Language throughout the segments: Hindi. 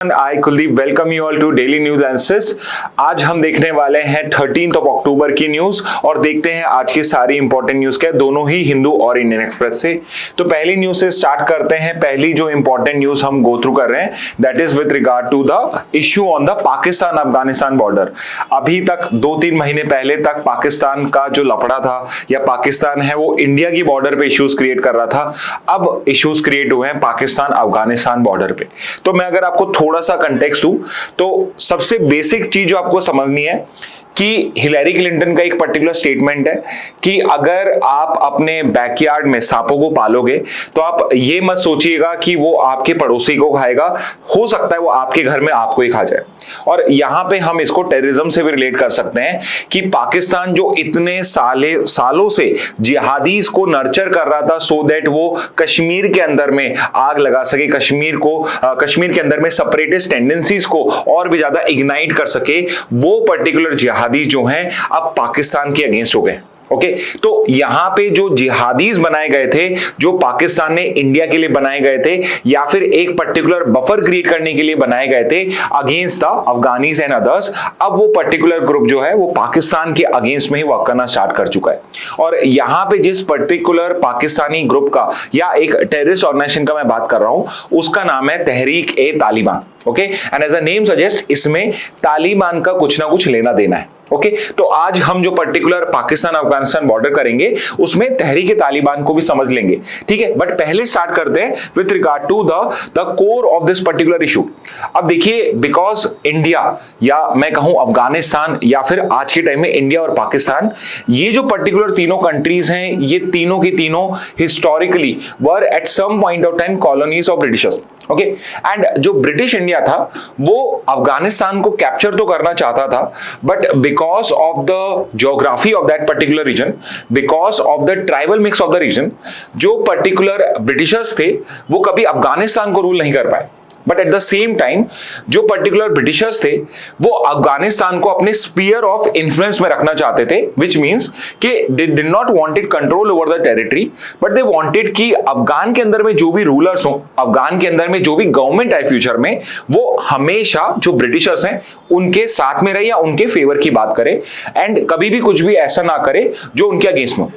I Kuldeep welcome you all to daily news analysis. आज हम देखने वाले हैं 13 अक्टूबर की न्यूज और देखते हैं आज की सारी इंपॉर्टेंट न्यूज क्या, दोनों ही हिंदू और इंडियन एक्सप्रेस से। तो पहली न्यूज से स्टार्ट करते हैं। पहली जो इंपॉर्टेंट न्यूज हम गो थ्रू कर रहे हैं that is with regard to the issue on the Pakistan Afghanistan border. अभी तक 2-3 महीने पहले तक पाकिस्तान का जो लफड़ा था या पाकिस्तान है वो इंडिया की बॉर्डर पे इश्यूज क्रिएट कर रहा था। अब इश्यूज क्रिएट हुए हैं पाकिस्तान अफगानिस्तान बॉर्डर पे। तो मैं अगर आपको थोड़ा सा कंटेक्स्ट दूं तो सबसे बेसिक चीज जो आपको समझनी है कि हिलेरी क्लिंटन का एक पर्टिकुलर स्टेटमेंट है कि अगर आप अपने बैकयार्ड में सांपों को पालोगे तो आप ये मत सोचिएगा कि वो आपके पड़ोसी को खाएगा, हो सकता है वो आपके घर में आपको ही खा जाए। और यहां पे हम इसको टेररिज्म से भी रिलेट कर सकते हैं कि पाकिस्तान जो इतने सालों से जिहादीज को नर्चर कर रहा था सो दैट वो कश्मीर के अंदर में आग लगा सके, कश्मीर के अंदर में सेपरेटिस्ट टेंडेंसीज को और भी ज्यादा इग्नाइट कर सके, वो पर्टिकुलर जिहादीज जो हैं अब पाकिस्तान के अगेंस्ट हो गए। ओके, तो यहां पे जो जिहादीज बनाए गए थे, जो पाकिस्तान ने इंडिया के लिए बनाए गए थे या फिर एक पर्टिकुलर बफर क्रिएट करने के लिए बनाए गए थे against the Afghanis and others, अब वो पर्टिकुलर ग्रुप जो है वो पाकिस्तान के अगेंस्ट में ही वर्क करना स्टार्ट कर चुका है। और यहां पे जिस पर्टिकुलर पाकिस्तानी ग्रुप का या एक टेररिस्ट ऑर्गेनाइजेशन का मैं बात कर रहा हूं उसका नाम है Tehreek e Taliban. Okay, and as a name suggest इसमें तालिबान का कुछ ना कुछ लेना देना है। ओके, तो आज हम जो पर्टिकुलर पाकिस्तान अफगानिस्तान बॉर्डर करेंगे उसमें तहरीक तालिबान को भी समझ लेंगे, ठीक है। बट पहले स्टार्ट करते हैं with regard to the core of this particular issue. अब देखिए, बिकॉज इंडिया या मैं कहूं अफगानिस्तान या फिर आज के टाइम में इंडिया और पाकिस्तान, ये जो पर्टिकुलर तीनों कंट्रीज हैं, ये तीनों की तीनों historically were at some point of time colonies of Britishers. Okay, and जो ब्रिटिश इंडिया था वो अफगानिस्तान को कैप्चर तो करना चाहता था, but because of the geography of that particular region, because of the tribal mix of the region, जो पर्टिकुलर ब्रिटिशर्स थे वो कभी अफगानिस्तान को रूल नहीं कर पाए। But at the same time जो पर्टिकुलर ब्रिटिशर्स थे वो अफगानिस्तान को अपने स्पीयर ऑफ इन्फ्लुएंस में रखना चाहते थे, विच मींस कि दे did not wanted control over the territory, but they wanted कि अफगान के अंदर में जो भी रूलर्स हो, अफगान के अंदर में जो भी गवर्नमेंट है फ्यूचर में, वो हमेशा जो ब्रिटिशर्स हैं उनके साथ में रहे या उनके फेवर की बात करे एंड कभी भी कुछ भी ऐसा ना करे जो उनके अगेंस्ट में।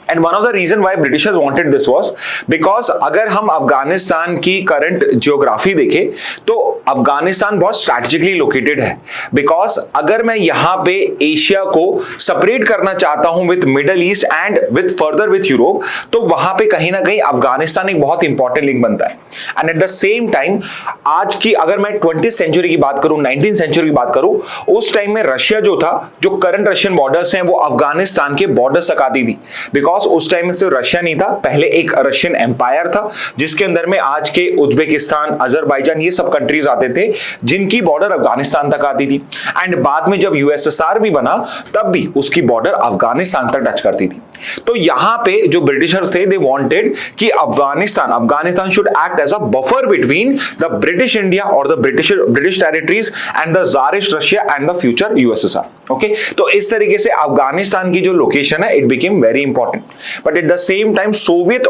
And one of the reason why Britishers wanted this was because अगर हम अफगानिस्तान की करंट ज्योग्राफी देखें तो अफगानिस्तान बहुत स्ट्रैटेजिकली लोकेटेड है। बिकॉज अगर मैं यहाँ पे एशिया को सेपरेट करना चाहता हूं with middle east and with further with Europe, तो वहां पे कहीं ना कहीं अफगानिस्तान एक बहुत इंपॉर्टेंट लिंक बनता है। And eight the same time आज की अगर मैं 20th सेंचुरी की बात करूं, 19th सेंचुरी की बात करूं, उस टाइम में रशिया जो था, जो करंट रशियन बॉर्डर्स हैं वो अफगानिस्तान के बॉर्डर तक आती थी। बिकॉज उस टाइम में सिर्फ रशिया नहीं था, पहले एक रशियन एम्पायर था जिसके अंदर में आज के उज्बेकिस्तान, अजरबैजान, ये सब कंट्रीज आते थे जिनकी बॉर्डर अफगानिस्तान तक आती थी। एंड बाद में जब यूएसएसआर भी बना तब भी उसकी बॉर्डर अफगानिस्तान तक टच करती थी। तो यहां पे जो ब्रिटिशर्स थे दे वांटेड कि Afghanistan should act as a buffer between the British India और the British territories and the tsarist Russia and the future USSR. Okay, तो इस तरीके से अफगानिस्तान की जो लोकेशन है it became very important. But at the same time Soviet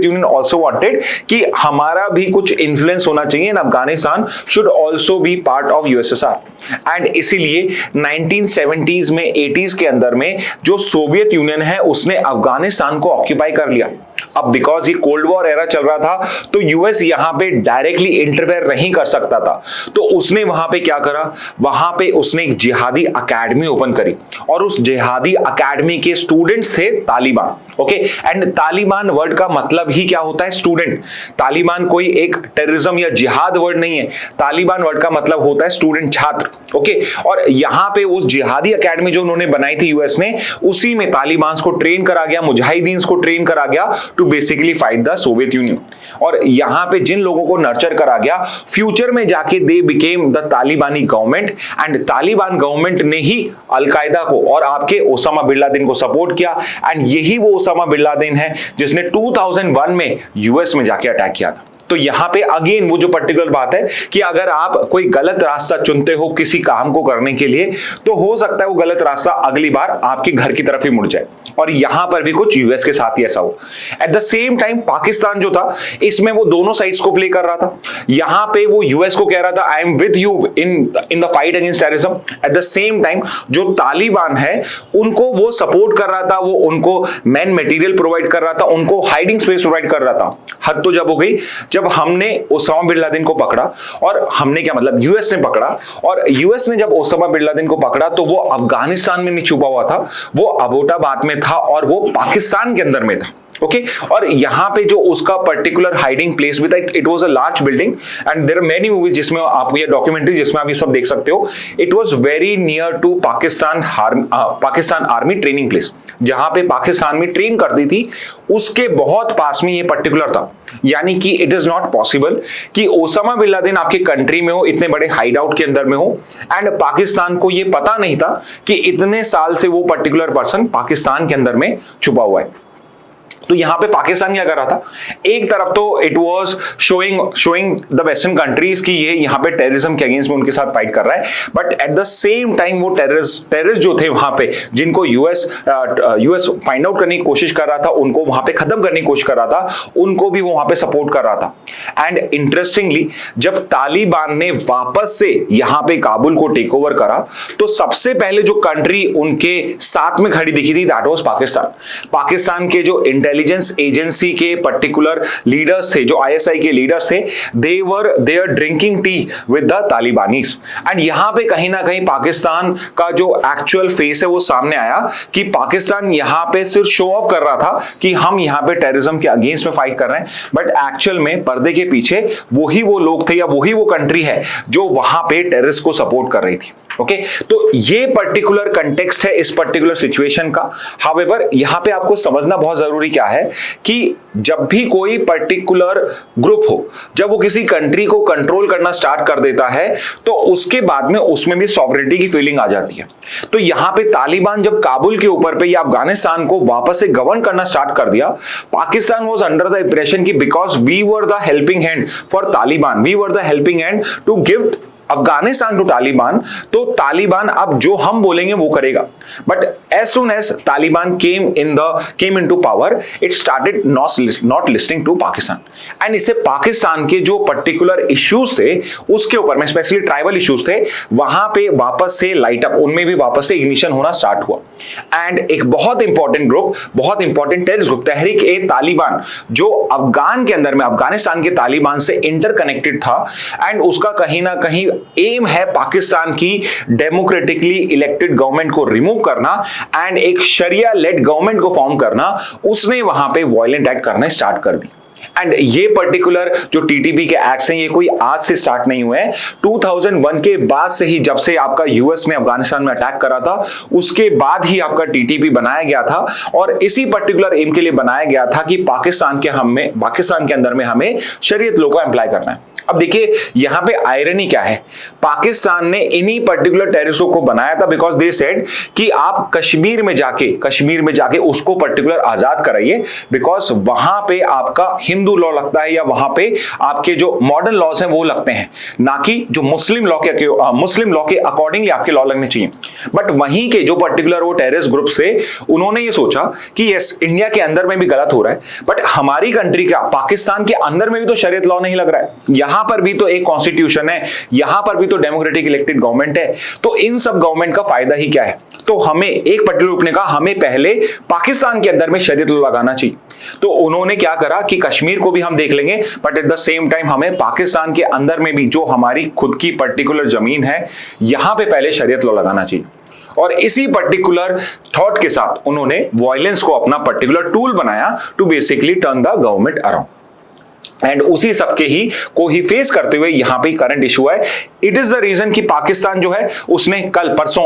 Union also wanted कि हमारा भी कुछ इन्फ्लुएंस होना चाहिए and Afghanistan should also be part of USSR. And इसीलिए 1970s में 80s के अंदर में जो सोवियत यूनियन है उसने अफगानिस्तान को ऑक्यूपाई कर लिया। अब बिकॉज ये कोल्ड वॉर एरा चल रहा था तो यूएस यहां पे डायरेक्टली इंटरफेयर नहीं कर सकता था, तो उसने वहां पे क्या करा, वहां पे उसने एक जिहादी अकेडमी ओपन करी और उस जिहादी अकेडमी के स्टूडेंट्स थे Taliban. Okay, and Taliban word का मतलब ही क्या होता है, स्टूडेंट। तालिबान कोई एक टेररिज्म या जिहाद वर्ड नहीं है, तालिबान वर्ड का मतलब होता है स्टूडेंट, छात्र। ओके, और यहां पे उस जिहादी अकेडमी जो उन्होंने बनाई थी यूएस ने, उसी में तालिबान को ट्रेन करा गया, मुजाहिदीन को ट्रेन करा गया to basically fight the Soviet Union. और यहां पे जिन लोगों को नर्चर करा गया, फ्यूचर में जाके दे बिकेम द तालिबानी गवर्नमेंट एंड तालिबान गवर्नमेंट ने ही अलकायदा को और आपके ओसामा बिन लादेन को सपोर्ट किया। एंड यही वो ओसामा बिन लादेन है जिसने 2001 में यूएस में जाके अटैक किया था। तो तो यहाँ पे अगेन वो जो पर्टिकुलर बात है कि अगर आप कोई गलत रास्ता चुनते हो किसी काम को करने के लिए, तो हो सकता है वो गलत रास्ता अगली बार आपके घर की तरफ ही मुड़ जाए। और यहां पर भी कुछ यूएस के साथ ही ऐसा हो। Eight the same time Pakistan जो था, इसमें वो दोनों साइड्स को प्ले कर रहा था। यहां पे वो यूएस को कह रहा था I am with you in the fight against terrorism. Eight the same time जो तालिबान है उनको वो सपोर्ट कर रहा था, वो उनको मैन मटेरियल प्रोवाइड कर रहा था, उनको हाइडिंग स्पेस प्रोवाइड कर रहा था। हद तो जब हो गई जब हमने ओसामा बिन लादेन को पकड़ा, और हमने क्या मतलब यूएस ने पकड़ा, और यूएस ने जब ओसामा बिन लादेन को पकड़ा तो वो अफगानिस्तान में नहीं छुपा हुआ था, वो अबोटाबाद में था और वो पाकिस्तान के अंदर में था। ओके और यहां पे जो उसका पर्टिकुलर हाइडिंग प्लेस भी था, it was a large building and there are many movies जिसमें आप ये डॉक्यूमेंट्री जिसमें आप ये सब देख सकते हो। It was very near to Pakistan army training place, जहां पे पाकिस्तान में ट्रेन करती थी, उसके बहुत पास में ये पर्टिकुलर था। यानी कि इट इज नॉट पॉसिबल कि ओसामा बिन लादेन आपके कंट्री में हो, इतने बड़े हाइड आउट के अंदर में हो, एंड पाकिस्तान को ये पता नहीं था कि इतने साल से वो पर्टिकुलर पर्सन पाकिस्तान के अंदर में छुपा हुआ है। तो यहां पे पाकिस्तान क्या कर रहा था, एक तरफ तो it was showing the western countries कि ये यहां पे टेररिज्म के अगेंस्ट में उनके साथ फाइट कर रहा है, but at the same time वो टेररिस्ट जो थे वहां पे, जिनको यूएस फाइंड आउट करने की कोशिश कर रहा था, उनको वहां पे खत्म करने की कोशिश कर रहा था, उनको भी वो वहां पे सपोर्ट कर रहा था। एंड इंटरेस्टिंगली जब तालिबान ने वापस से यहां पे काबुल को टेक ओवर करा, तो सबसे पहले जो कंट्री उनके साथ में खड़ी दिखी थी दैट वाज पाकिस्तान। पाकिस्तान के जो इंटेलिजेंस एजेंसी के पर्टिकुलर लीडर्स थे, जो आईएसआई के लीडर्स थे, they were there drinking tea with the Talibanis. And यहां पे कहीं ना कहीं पाकिस्तान का जो एक्चुअल फेस है वो सामने आया कि पाकिस्तान यहां पे सिर्फ शो ऑफ कर रहा था कि हम यहां पे टेररिज्म के अगेंस्ट में फाइट कर रहे हैं, बट एक्चुअल में पर्दे के पीछे वही वो लोग थे या वही वो कंट्री है जो वहां पे टेररिस्ट को सपोर्ट कर रही थी। ओके तो ये पर्टिकुलर कंटेक्स्ट है इस पर्टिकुलर सिचुएशन का। हाउएवर यहां पे आपको समझना बहुत जरूरी क्या है कि जब भी कोई पर्टिकुलर ग्रुप हो, जब वो किसी कंट्री को कंट्रोल करना स्टार्ट कर देता है, तो उसके बाद में उसमें भी सॉवरेनिटी की फीलिंग आ जाती है। तो यहां पे तालिबान जब काबुल के ऊपर पे या अफगानिस्तान को वापस से गवर्न करना स्टार्ट कर दिया, Pakistan was under the impression कि because we were the helping hand for Taliban, we were the helping hand to give Afghanistan to Taliban, तो तालिबान अब जो हम बोलेंगे वो करेगा। But as soon as Taliban came into power, it started not listening to Pakistan, and इससे पाकिस्तान के जो पर्टिकुलर इश्यूज थे उसके ऊपर में, स्पेशली ट्राइबल इश्यूज थे, वहां पे वापस से लाइट अप, उनमें भी वापस से इग्निशन होना स्टार्ट हुआ। एंड एक बहुत इंपॉर्टेंट ग्रुप, बहुत इंपॉर्टेंट टेररिस्ट ग्रुप तहरीक ए तालिबान, जो अफगान के अंदर में अफगानिस्तान के तालिबान से इंटरकनेक्टेड था, एंड उसका कहीं ना कहीं एम है पाकिस्तान की डेमोक्रेटिकली इलेक्टेड गवर्नमेंट को रिमूव करना एंड एक शरिया लेड गवर्नमेंट को फॉर्म करना, उसने वहां पे वायलेंट एक्ट करना स्टार्ट कर दी। एंड ये पर्टिकुलर जो टीटीपी के एक्ट्स हैं, ये कोई आज से स्टार्ट नहीं हुए हैं। 2001 के बाद से ही, जब से आपका यूएस ने अफगानिस्तान में अटैक करा था, उसके बाद ही आपका टीटीपी बनाया गया था, और इसी पर्टिकुलर एम के लिए बनाया गया था कि पाकिस्तान के अंदर में हमें शरीयत लॉ को अप्लाई करना है। अब देखिए यहां पे आयरनी क्या है, पाकिस्तान ने इन्हीं पर्टिकुलर टेररिस्टों को बनाया था बिकॉज दे सेड कि आप कश्मीर में जाके उसको पर्टिकुलर आजाद कराइए, बिकॉज वहां पे आपका हिंदू लॉ लगता है या वहां पे आपके जो मॉडर्न लॉज हैं वो लगते हैं, ना कि जो मुस्लिम लॉ के अकॉर्डिंगली आपके लॉ लगने चाहिए। बट वहीं के जो पर्टिकुलर वो टेररिस्ट ग्रुप से उन्होंने ये सोचा कि यस इंडिया के अंदर में भी गलत हो रहा है, बट हमारी कंट्री का पाकिस्तान के अंदर में भी तो शरीयत लॉ नहीं लग रहा है, यहां पर भी तो एक कॉन्स्टिट्यूशन है, यहां पर भी तो डेमोक्रेटिक इलेक्टेड गवर्नमेंट है, तो इन सब गवर्नमेंट का फायदा ही क्या है। तो हमें एक पर्टिकुलर ग्रुप ने कहा हमें पहले पाकिस्तान के अंदर में शरीयत लॉ लगाना चाहिए। तो उन्होंने क्या करा कि कश्मीर को भी हम देख लेंगे, but at the same time हमें पाकिस्तान के अंदर में भी जो हमारी खुद की पर्टिकुलर जमीन है, यहां पे पहले शरीयत लॉ लगाना चाहिए। और इसी पर्टिकुलर थॉट के साथ उन्होंने वायलेंस को अपना पर्टिकुलर टूल बनाया to basically turn the government around. And उसी सबके ही को ही फेस करते हुए यहां पे करंट इशू है। इट इज द रीजन कि पाकिस्तान जो है उसने परसों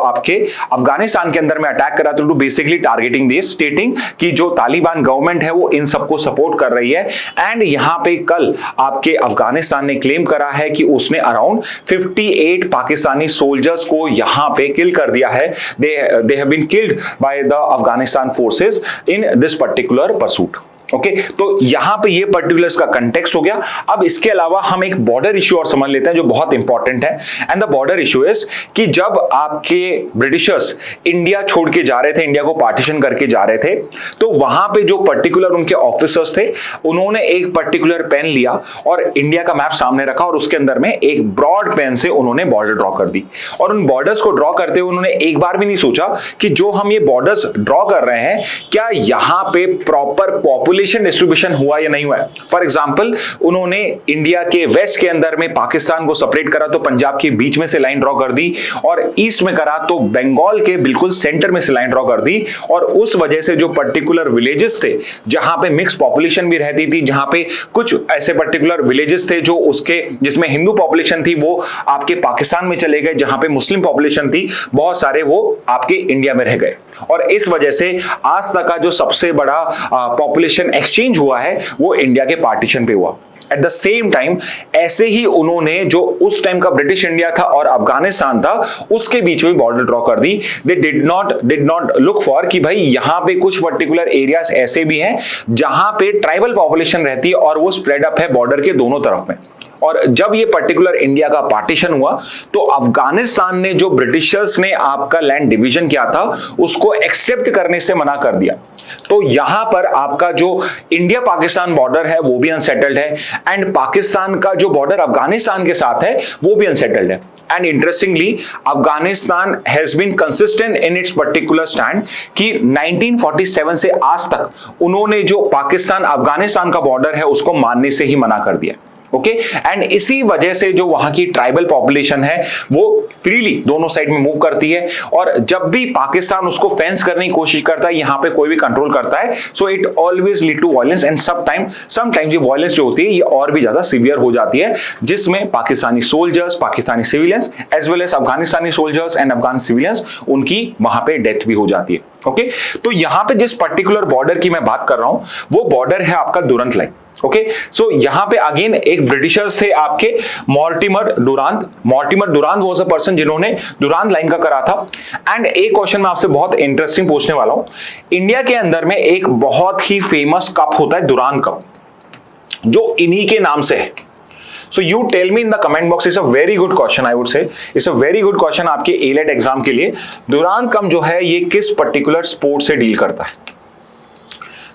आपके अफगानिस्तान के अंदर में अटैक करा था, to basically targeting this, stating कि जो तालिबान गवर्नमेंट है वो इन सबको सपोर्ट कर रही है। एंड यहां पे कल आपके अफगानिस्तान ने क्लेम करा है कि उसने अराउंड 58 पाकिस्तानी सोल्जर्स को यहां पे किल कर दिया है। They have been killed by the Afghanistan forces in this particular pursuit. Okay तो यहां पे ये पर्टिकुलर इसका कंटेक्स्ट हो गया। अब इसके अलावा हम एक बॉर्डर इश्यू और समझ लेते हैं जो बहुत इंपॉर्टेंट है। And the border issue is कि जब आपके ब्रिटिशर्स इंडिया छोड़ के जा रहे थे, इंडिया को पार्टीशन करके जा रहे थे, तो वहां पे जो पर्टिकुलर उनके ऑफिसर्स थे उन्होंने एक पर्टिकुलर पेन लिया और इंडिया का मैप सामने रखा और उसके अंदर में एक ब्रॉड पेन से उन्होंने बॉर्डर ड्रॉ कर दी। और उन बॉर्डर्स को ड्रॉ करते हुए उन्होंने एक बार भी नहीं सोचा कि जो हम ये बॉर्डर्स ड्रॉ कर रहे हैं क्या यहां पे प्रॉपर पॉपुलेशन डिस्ट्रीब्यूशन हुआ या नहीं हुआ है। फॉर एग्जांपल उन्होंने इंडिया के वेस्ट के अंदर में पाकिस्तान को सेपरेट करा तो पंजाब के बीच में से लाइन ड्रॉ कर दी, और ईस्ट में करा तो बंगाल के बिल्कुल सेंटर में से लाइन ड्रॉ कर दी। और उस वजह से जो पर्टिकुलर विलेजेस थे जहां पे मिक्स पॉपुलेशन भी रहती थी, जहां पे कुछ ऐसे पर्टिकुलर विलेजेस थे जो उसके जिसमें हिंदू पॉपुलेशन थी वो आपके पाकिस्तान में चले गए, जहां पे मुस्लिम पॉपुलेशन थी बहुत सारे वो आपके इंडिया में रह गए। और इस वजह से आज तक का जो सबसे बड़ा पॉपुलेशन एक्सचेंज हुआ है वो इंडिया के पार्टीशन पे हुआ। एट द सेम टाइम ऐसे ही उन्होंने जो उस टाइम का ब्रिटिश इंडिया था और अफगानिस्तान था उसके बीच में बॉर्डर ड्रॉ कर दी। They did not look for कि भाई यहां पे कुछ पर्टिकुलर एरियाज ऐसे भी हैं जहां पे ट्राइबल पॉपुलेशन रहती है और वो स्प्रेड अप है बॉर्डर के दोनों तरफ में। और जब ये पर्टिकुलर इंडिया का पार्टीशन हुआ तो अफगानिस्तान ने जो ब्रिटिशर्स ने आपका लैंड डिवीजन किया था उसको एक्सेप्ट करने से मना कर दिया। तो यहां पर आपका जो इंडिया पाकिस्तान बॉर्डर है वो भी अनसेटल्ड है एंड पाकिस्तान का जो बॉर्डर अफगानिस्तान के साथ है वो भी अनसेटल्ड है। And interestingly Afghanistan has been consistent in its particular stand कि 1947 से आज तक उन्होंने जो पाकिस्तान अफगानिस्तान का बॉर्डर है उसको मानने से ही मना कर दिया। ओके एंड इसी वजह से जो वहां की ट्राइबल पॉपुलेशन है वो फ्रीली दोनों साइड में मूव करती है, और जब भी पाकिस्तान उसको फेंस करने की कोशिश करता है, यहां पे कोई भी कंट्रोल करता है, so it always lead to violence and sometimes ये वायलेंस जो होती है ये और भी ज्यादा सीवियर हो जाती है, जिसमें Pakistani soldiers, Pakistani civilians as well as Afghanistani soldiers and Afghan civilians उनकी वहां पे डेथ भी हो जाती है। ओके तो यहां पे जिस पर्टिकुलर बॉर्डर की मैं बात कर रहा हूं वो बॉर्डर है आपका दुरंत लाइन। ओके सो यहां पे अगेन एक ब्रिटिशर्स थे आपके मॉर्टिमर डुरांत वाज अ पर्सन जिन्होंने डुरांत लाइन का करा था। एंड एक क्वेश्चन मैं आपसे बहुत इंटरेस्टिंग पूछने वाला हूं। इंडिया के अंदर में एक बहुत ही फेमस कप होता है डुरांत कप जो इन्हीं के नाम से है। So you tell me in the comment box. It's a very good question, I would say. It's a very good question आपके A-लेट एग्जाम के लिए। डुरांत कप जो है ये किस पर्टिकुलर स्पोर्ट से डील करता है?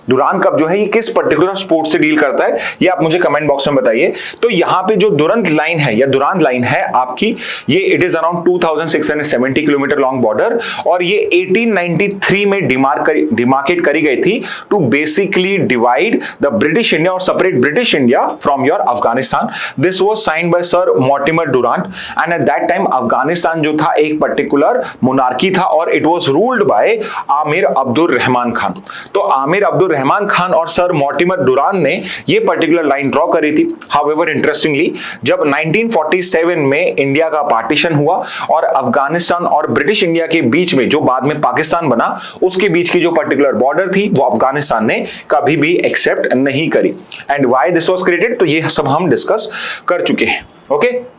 डुरांत कप जो है ये किस पर्टिकुलर स्पोर्ट से डील करता है ये आप मुझे कमेंट बॉक्स में बताइए। तो यहाँ पे जो दुरंत लाइन है या दुरांत लाइन है आपकी, ये it is around 2670 kilometre long border, और ये 1893 में डिमार्केट करी गई थी to basically divide the British India और separate British India from your Afghanistan. This was signed by sir Mortimer Durand and at that time Afghanistan जो था एक पर्टिकुलर मोनार्की था और it was ruled by Amir Abdul Rahman Khan. तो आमिर अब्दुल रहमान खान और सर मॉर्टिमर डुरांट ने ये पर्टिकुलर लाइन ड्रॉ करी थी। हाउएवर इंटरेस्टिंगली जब 1947 में इंडिया का पार्टीशन हुआ और अफगानिस्तान और ब्रिटिश इंडिया के बीच में जो बाद में पाकिस्तान बना उसके बीच की जो पर्टिकुलर बॉर्डर थी वो अफगानिस्तान ने कभी भी एक्सेप्ट नहीं करी। And why this was created तो ये सब हम डिस्कस कर चुके हैं। ओके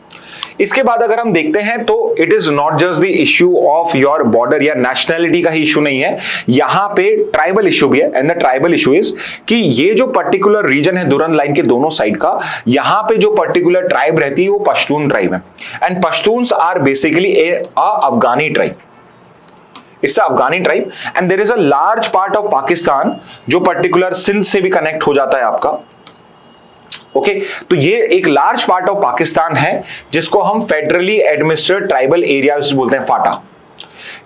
इसके बाद अगर हम देखते हैं तो it is not just the issue of your border या नेशनैलिटी का ही इश्यू नहीं है, यहां पे ट्राइबल इश्यू भी है। And the tribal issue is कि ये जो पर्टिकुलर रीजन है दुरंत लाइन के दोनों साइड का, यहां पे जो पर्टिकुलर ट्राइब रहती है वो पश्तून ट्राइब है। And Pashtuns are basically Afghani tribe, it's Afghani tribe and there is a large part of Pakistan जो पर्टिकुलर सिंध से भी कनेक्ट हो जाता है आपका। ओके तो ये एक लार्ज पार्ट ऑफ पाकिस्तान है जिसको हम फेडरली एडमिनिस्ट्रेटेड ट्राइबल एरियाज बोलते हैं, फाटा।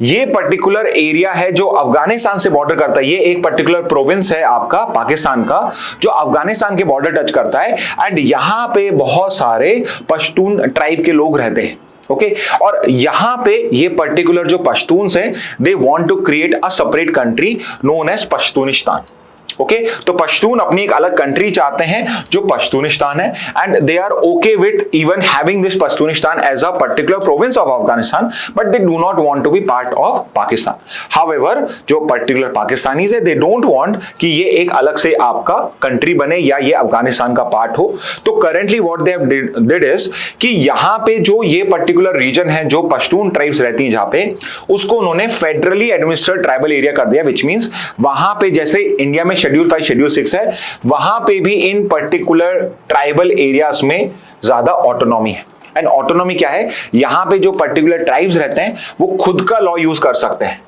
ये पर्टिकुलर एरिया है जो अफगानिस्तान से बॉर्डर करता है। ये एक पर्टिकुलर प्रोविंस है आपका पाकिस्तान का जो अफगानिस्तान के बॉर्डर टच करता है एंड यहां पे बहुत सारे पश्तून ट्राइब के लोग रहते हैं। ओके और यहां पे ये पर्टिकुलर जो पश्तून्स हैं they want to create a separate country known as Pashtunistan. Okay तो पश्तून अपनी एक अलग कंट्री चाहते हैं जो पश्तूनिस्तान है and they are okay with even having this Pashtunistan as a particular province of Afghanistan, but they do not want to be part of Pakistan. However जो पर्टिकुलर पाकिस्तानीज है दे डोंट वांट कि ये एक अलग से आपका कंट्री बने या ये अफगानिस्तान का पार्ट हो। तो currently what they have did is कि यहां पे जो ये पर्टिकुलर रीजन है जो पश्तून ट्राइब्स रहती हैं जहां पे, उसको उन्होंने फेडरली एडमिनिस्ट्रेटेड ट्राइबल एरिया कर दिया, विच मींस वहां पे जैसे इंडिया में शेड्यूल 5 शेड्यूल 6 है, वहां पे भी इन पर्टिकुलर ट्राइबल एरियाज में ज्यादा ऑटोनॉमी है। एंड ऑटोनॉमी क्या है, यहां पे जो पर्टिकुलर ट्राइब्स रहते हैं वो खुद का लॉ यूज कर सकते हैं,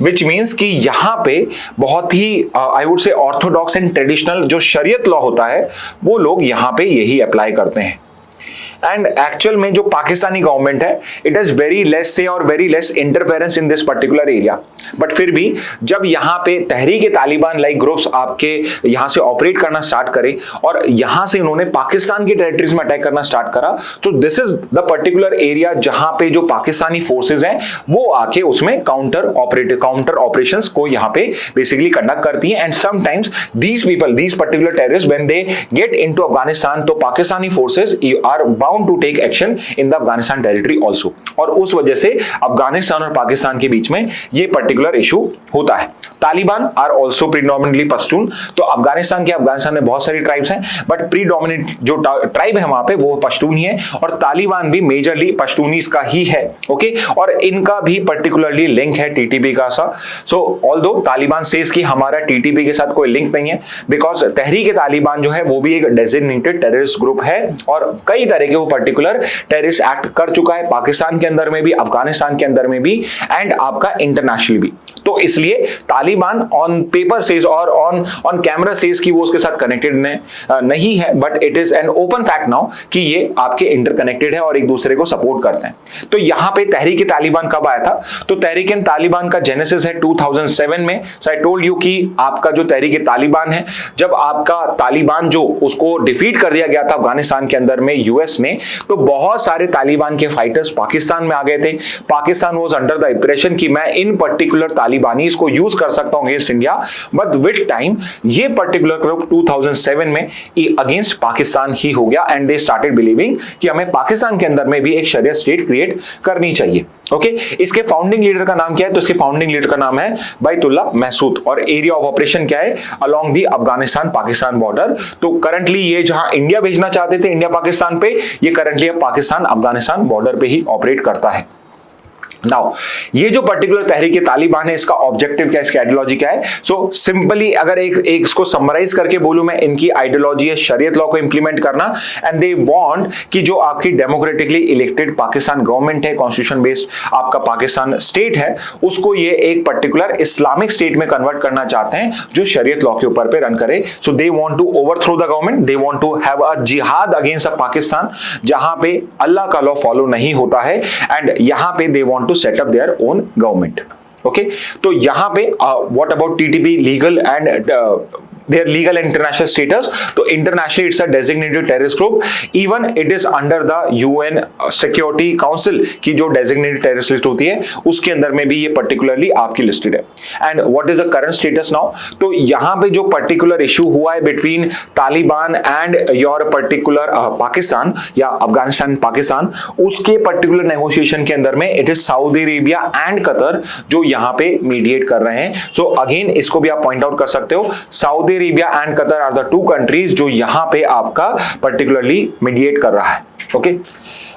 विच मीन्स कि यहां पे बहुत ही I would say orthodox and traditional जो शरीयत लॉ होता है वो लोग यहां पे यही अप्लाई करते हैं। एंड एक्चुअल में जो पाकिस्तानी गवर्नमेंट है, इट इज वेरी लेस से और very less interference in this particular area, but फिर भी जब यहाँ पे तहरीक तालिबान लाइक ग्रुप्स आपके यहाँ से ऑपरेट करना स्टार्ट करे और यहाँ से उन्होंने पाकिस्तान की टेरिटरीज में अटैक करना स्टार्ट करा, तो this is the particular area जहां पे जो पाकिस्तानी फोर्सेज हैं वो आके उसमें काउंटर ऑपरेशंस को यहाँ पे बेसिकली कंडक्ट करती हैं। And sometimes these people, these particular terrorist, when they get into Afghanistan, तो Pakistani forces are to take action in the Afghanistan territory also, और उस वजह से अफगानिस्तान और पाकिस्तान के बीच में ये पर्टिकुलर इशू होता है। Taliban are also predominantly Pashtun, तो अफगानिस्तान में बहुत सारी ट्राइब्स हैं, बट प्रीडोमिनेंट जो ट्राइब है वहां पे वो पश्तून ही है, और तालिबान भी मेजरली पश्तूनीज का ही है। ओके, और इनका भी पर्टिकुलरली लिंक है टीटीपी का सा। सो ऑल्दो तालिबान सेज कि हमारा टीटीपी के साथ कोई लिंक नहीं है, बिकॉज तहरीक तालिबान जो है वो भी एक डेजिग्नेटेड टेररिस्ट ग्रुप है और कई तरह के वो पर्टिकुलर टेररिस्ट एक्ट कर चुका है, पाकिस्तान के अंदर में भी, अफगानिस्तान के अंदर में भी, एंड आपका इंटरनेशनल भी। तो इसलिए तालिबान ऑन पेपर सेज और ऑन कैमरा सेज कि वो उसके साथ कनेक्टेड नहीं है, but it is an open fact now कि ये आपके इंटरकनेक्टेड है और एक दूसरे को सपोर्ट करते हैं। तो यहां पे तहरीक तालिबान कब आया था, तो तहरीक तालिबान का जेनेसिस है 2007 में। सो आई टोल्ड यू कि आपका जो तहरीक तालिबान है, जब आपका तालिबान जो उसको डिफीट कर दिया गया था अफगानिस्तान के अंदर में यूएस ने, तो बहुत सारे तालिबान के फाइटर्स पाकिस्तान में आ गए थे। Pakistan was under the impression कि मैं इन पर्टिकुलर तालिबानीज को यूज कर सकता हूं against India, but with time ये पर्टिकुलर ग्रुप 2007 में अगेंस्ट पाकिस्तान ही हो गया, एंड दे स्टार्टेड बिलीविंग कि हमें पाकिस्तान के अंदर में भी एक शरियत स्टेट क्रिएट करनी चाहिए। ओके, इसके फाउंडिंग लीडर का नाम क्या है, तो इसके फाउंडिंग लीडर का नाम है बैतुल्ला महसूद, और एरिया ऑफ ऑपरेशन क्या है, along the Afghanistan Pakistan border. तो करंटली ये जहां इंडिया भेजना चाहते थे इंडिया पाकिस्तान पे, ये करंटली अब पाकिस्तान अफगानिस्तान बॉर्डर पे ही ऑपरेट करता है। नाउ ये जो पर्टिकुलर तहरीक तालिबान है, इसका ऑब्जेक्टिव क्या है, इसकी आइडियोलॉजी क्या है? सो सिंपली अगर एक इसको समराइज करके बोलूं मैं, इनकी आइडियोलॉजी है शरीयत लॉ को इंप्लीमेंट करना, एंड दे वांट कि जो आपकी डेमोक्रेटिकली इलेक्टेड पाकिस्तान गवर्नमेंट है, कॉन्स्टिट्यूशन बेस्ड आपका पाकिस्तान स्टेट है, उसको ये एक पर्टिकुलर इस्लामिक स्टेट में कन्वर्ट करना चाहते हैं जो शरीयत लॉ के ऊपर पे रन करे। So they want to overthrow the government, they want to have a jihad against Pakistan, जहां पे अल्लाह का लॉ फॉलो नहीं होता है, एंड यहां पे they want to set up their own government. Okay, तो यहां पे what about TTP legal and their legal and international status? तो internationally it's a designated terrorist group, even it is under the UN Security Council की जो designated terrorist list होती है उसके अंदर में भी ये particularly आपकी listed है। And what is the current status now? तो यहाँ पे जो particular issue हुआ है between Taliban and your particular Pakistan या अफगानिस्तान पाकिस्तान, उसके particular negotiation के अंदर में it is Saudi Arabia and Qatar जो यहाँ पे mediate कर रहे हैं। So again इसको भी आप point out कर सकते हो, Saudi Arabia and Qatar are the two countries जो यहां पे आपका पर्टिकुलरली मीडिएट कर रहा है।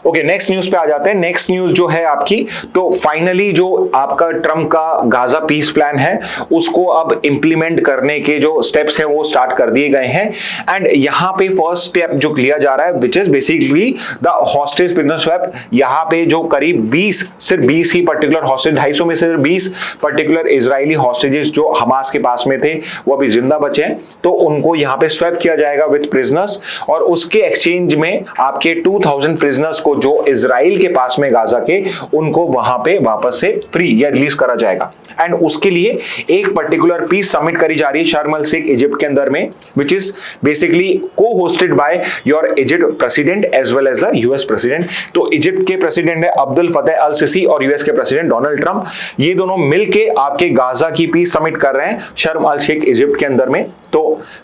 ओके, नेक्स्ट न्यूज पे आ जाते हैं। नेक्स्ट न्यूज जो है आपकी, तो फाइनली जो आपका ट्रम्प का गाजा पीस प्लान है उसको अब इंप्लीमेंट करने के जो स्टेप्स हैं वो स्टार्ट कर दिए गए हैं, एंड यहां पे फर्स्ट स्टेप जो लिया जा रहा है विच is basically the hostage prisoner swap. यहां पे जो करीब 20 ही पर्टिकुलर हॉस्टेज, 250 में से 20 पर्टिकुलर इजरायली हॉस्टेजेस जो हमास के पास में थे वो अभी जिंदा बचे हैं, तो उनको यहाँ पे स्वैप किया जाएगा विद प्रिजनर्स, और उसके एक्सचेंज में आपके 2000 प्रिजनर्स को जो इजराइल के पास में गाजा के, उनको वहां पे वापस से फ्री या रिलीज करा जाएगा। एंड उसके लिए एक पर्टिकुलर पीस सबमिट करी जा रही है शर्म अल शेख इजिप्ट के अंदर में, विच इज बेसिकली को hosted by your Egypt president as well as the US president. तो इजिप्ट के प्रेसिडेंट है अब्दुल फतेह अल सिसी और यूएस के प्रेसिडेंट डोनाल्ड ट्रंप, ये दोनों मिलके आपके गाजा की पीस सबमिट कर रहे हैं शर्म अल शेख इजिप्ट के अंदर में। तो तो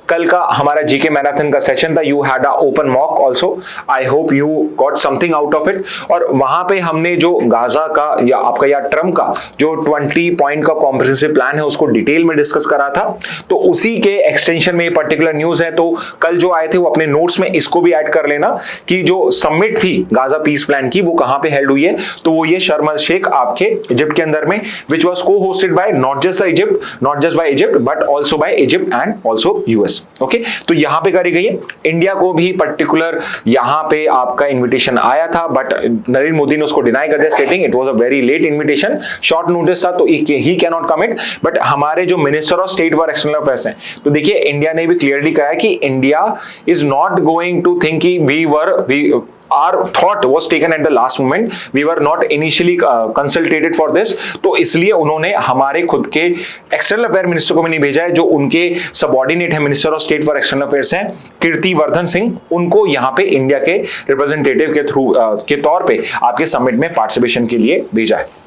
कल का हमारा जीके मैराथन का सेशन था, you had a open mock also, I hope you got something out of it. और वहां पे हमने जो गाजा का या आपका या ट्रम्प का जो 20 पॉइंट का कॉम्प्रिहेंसिव प्लान है उसको डिटेल में डिस्कस करा था। तो उसी के एक्सटेंशन में ये पर्टिकुलर न्यूज है। तो कल जो आए थे वो अपने नोट्स में इसको भी ऐड कर लेना कि जो समिट थी गाजा पीस प्लान की वो कहां पे हेल्ड हुई है। तो वो ये शर्म अल शेख आपके इजिप्ट के अंदर में, विच वाज को hosted bye not just by Egypt but also by Egypt and also US. Okay, तो यहां पे करी गई है। इंडिया को भी पर्टिकुलर यहां पे आपका इन्विटेशन आया था, बट नरेंद्र मोदी ने उसको डिनाई कर दिया, stating it was a very late invitation, short notice था, तो he can not commit. But हमारे जो minister of state for external affairs हैं, तो देखिए इंडिया ने भी क्लियरली कहा है कि India is not going to think कि our thought was taken at the last moment, we were not initially consulted for this। तो इसलिए उन्होंने हमारे खुद के एक्सटर्नल अफेयर मिनिस्टर को भी नहीं भेजा है, जो उनके सबऑर्डिनेट है, minister of state for external affairs हैं कीर्ति वर्धन सिंह, उनको यहाँ पे इंडिया के रिप्रेजेंटेटिव के थ्रू के तौर पे आपके समिट में पार्टिसिपेशन के लिए भेजा है।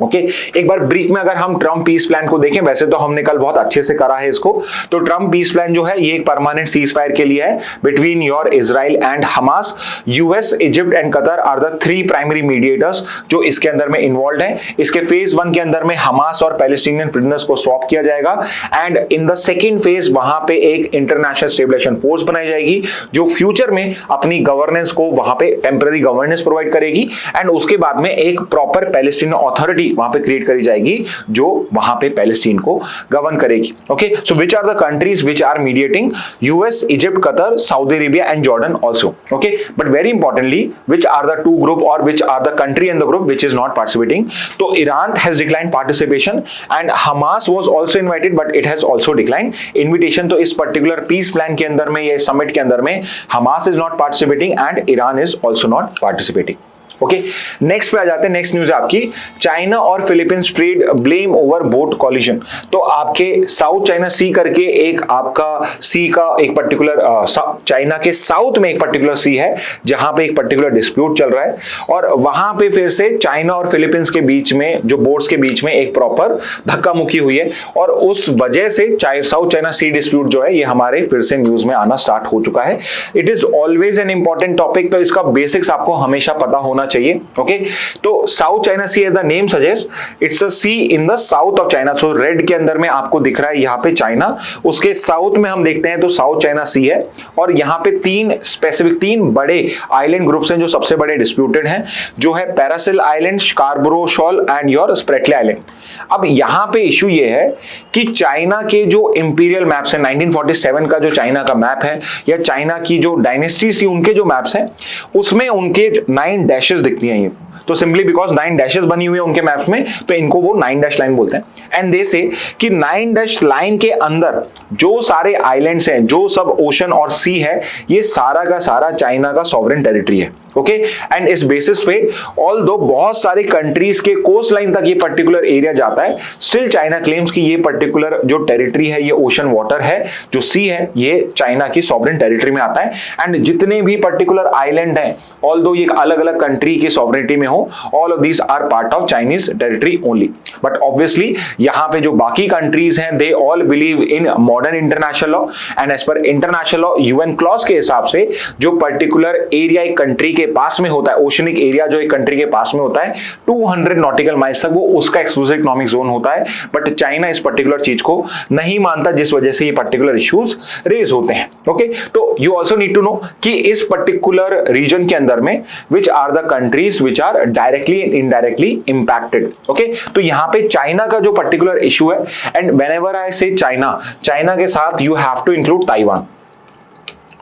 ओके, एक बार ब्रीफ में अगर हम ट्रम्प पीस प्लान को देखें, वैसे तो हमने कल बहुत अच्छे से करा है इसको। तो ट्रम्प पीस प्लान जो है ये एक परमानेंट सीज फायर के लिए है between your Israel and Hamas. US, Egypt and Qatar are the 3 primary mediators जो इसके अंदर में इन्वॉल्व हैं। इसके फेज 1 के अंदर में हमास और पैलेस्टीनियन प्रिजनर्स को स्वैप किया जाएगा, and in the second phase वहां पे एक इंटरनेशनल स्टेबलाइजेशन फोर्स बनाई जाएगी जो फ्यूचर में अपनी गवर्नेंस को वहां पे टेम्पररी गवर्नेंस प्रोवाइड करेगी, एंड उसके बाद में एक प्रॉपर पैलेस्टीनियन अथॉरिटी वहां पे क्रिएट करी जाएगी जो वहां पे पैलेस्टीन को गवर्न करेगी। Okay, so which are the countries which are mediating? US, Egypt, Qatar, Saudi Arabia and Jordan also. Okay, but very importantly which are the 2 group or which are the country in the group which is not participating? तो Iran has declined participation and Hamas was also invited but it has also declined invitation. तो इस पर्टिकुलर पीस प्लान के अंदर में, ये समिट के अंदर में Hamas is not participating and Iran is also not participating. Okay, next पे आ जाते हैं। नेक्स्ट न्यूज है आपकी, चाइना और Philippines trade blame over boat collision. तो आपके साउथ चाइना सी करके एक आपका सी का एक पर्टिकुलर चाइना के साउथ में एक पर्टिकुलर सी है जहां पे एक पर्टिकुलर डिस्प्यूट चल रहा है, और वहां पे फिर से चाइना और फिलीपींस के बीच में जो बोट्स के बीच में एक प्रॉपर धक्का मुक्की हुई है, और उस वजह से साउथ चाइना सी डिस्प्यूट जो है ये हमारे फिर से न्यूज में आना स्टार्ट हो चुका है। It is always an important topic, तो इसका बेसिक्स आपको हमेशा पता होना चाहिए। ओके, तो South China sea as the name suggest, it's a sea in the south of China. So red के अंदर में आपको दिख रहा है यहाँ पे चाइना, उसके साउथ में हम देखते हैं तो साउथ चाइना सी है, और यहाँ पे 3 बड़े आइलैंड ग्रुप्स हैं जो सबसे बड़े डिस्प्यूटेड हैं, जो है पैरासिल island, स्कार्बरो shawl and your Spratly island. अब यहाँ पे इशू ये है कि चाइना के जो इंपीरियल मैप्स हैं, 1947 का जो चाइना का मैप है या चाइना की जो डायनेस्टीज थी उनके जो मैप्स हैं उसमें उनके 9 डैशेस दिखती हैं। ये तो सिंपली बिकॉज 9 डैशेस बनी हुई है उनके मैप्स में, तो इनको वो 9 डैश लाइन बोलते हैं। एंड दे से कि 9 डैश लाइन के अंदर जो सारे आइलैंड्स हैं, जो सब ओशन और सी है, ये सारा का सारा चाइना का सॉवरेन टेरिटरी है। ओके, एंड इस बेसिस पे ऑल्दो बहुत सारे कंट्रीज के कोस्ट लाइन तक ये पर्टिकुलर एरिया जाता है, स्टिल चाइना क्लेम्स कि ये पर्टिकुलर जो टेरिटरी है, ये ओशन वाटर है, जो सी है, ये चाइना की सॉवरेन टेरिटरी में आता है। एंड जितने भी पर्टिकुलर आइलैंड हैं, ऑल्दो ये अलग अलग कंट्री की सॉवरेनिटी में हो, all of these are part of Chinese territory only. But obviously यहाँ पे जो बाकी कंट्रीज हैं, they all believe in modern international law, and as per international law UN clause के हिसाब से जो पर्टिकुलर एरिया एक कंट्री के पास में होता है, ओशनिक एरिया जो एक कंट्री के पास में होता है 200 नॉटिकल माइल्स तक, वो उसका एक्सक्लूसिव इकोनॉमिक जोन होता है। बट चाइना इस पर्टिकुलर चीज को नहीं मानता, जिस वजह से ये पर्टिकुलर इश्यूज रेज होते हैं। ओके, तो you also need to know कि इस पर्टिकुलर रीजन के अंदर में which are the countries which are directly and indirectly impacted. Okay, तो यहाँ पे चाइना का जो पर्टिकुलर इशू है, and whenever I say China, China के साथ you have to include Taiwan.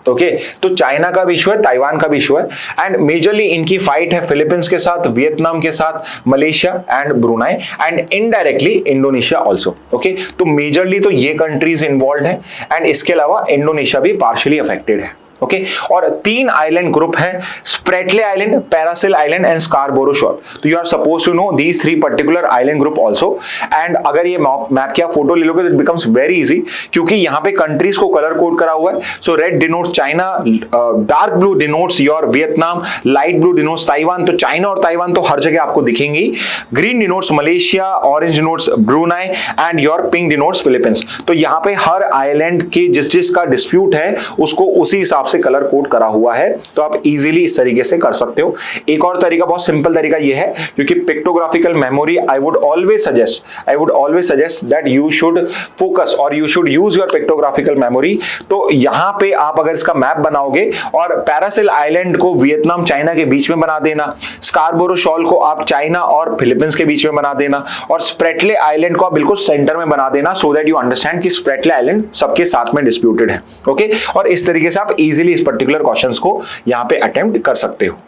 Okay, तो चाइना का भी इशू है, ताइवान का भी इशू है, एंड मेजरली इनकी फाइट है फिलीपींस के साथ, वियतनाम के साथ, Malaysia and Brunei, and indirectly Indonesia also. Okay, तो मेजरली तो ये कंट्रीज इन्वॉल्व है, एंड इसके अलावा इंडोनेशिया भी पार्शियली अफेक्टेड है। ओके और 3 आइलैंड ग्रुप है, Spratly island, Paracel island and Scarborough shoal. तो you are suppose to know these 3 particular island group also. And अगर ये मैप की आप फोटो ले लोगे तो इट बिकम्स वेरी इजी, क्योंकि यहाँ पे कंट्रीज को कलर कोड करा हुआ है। So red denotes China, dark blue denotes your Vietnam, light blue denotes Taiwan. तो चाइना और ताइवान तो हर जगह आपको दिखेंगी। Green denotes Malaysia, orange denotes Brunei and your pink denotes Philippines. तो यहाँ पे हर आइलैंड के जिस का डिस्प्यूट है उसको उसी हिसाब से कलर कोड करा हुआ है। तो आप इजीली इस तरीके से कर सकते हो। एक और तरीका, बहुत सिंपल तरीका ये है, क्योंकि pictographical memory I would always suggest that you should focus और you should use your pictographical memory. तो यहां पे आप अगर इसका मैप बनाओगे और पैरासिल आइलैंड को वियतनाम चाइना के बीच में बना देना, स्कारबोरो शॉल को आप चाइना और फिलीपींस के बीच में बना देना, और स्प्रेटले आइलैंड को आप बिल्कुल सेंटर में बना देना, सो दैट यू अंडरस्टैंड कि स्प्रेटले आइलैंड सबके साथ में डिस्प्यूटेड है। ओके और इस तरीके से आप इजीली इस पर्टिकुलर क्वेश्चंस को यहां पे अटेम्प्ट कर सकते हो।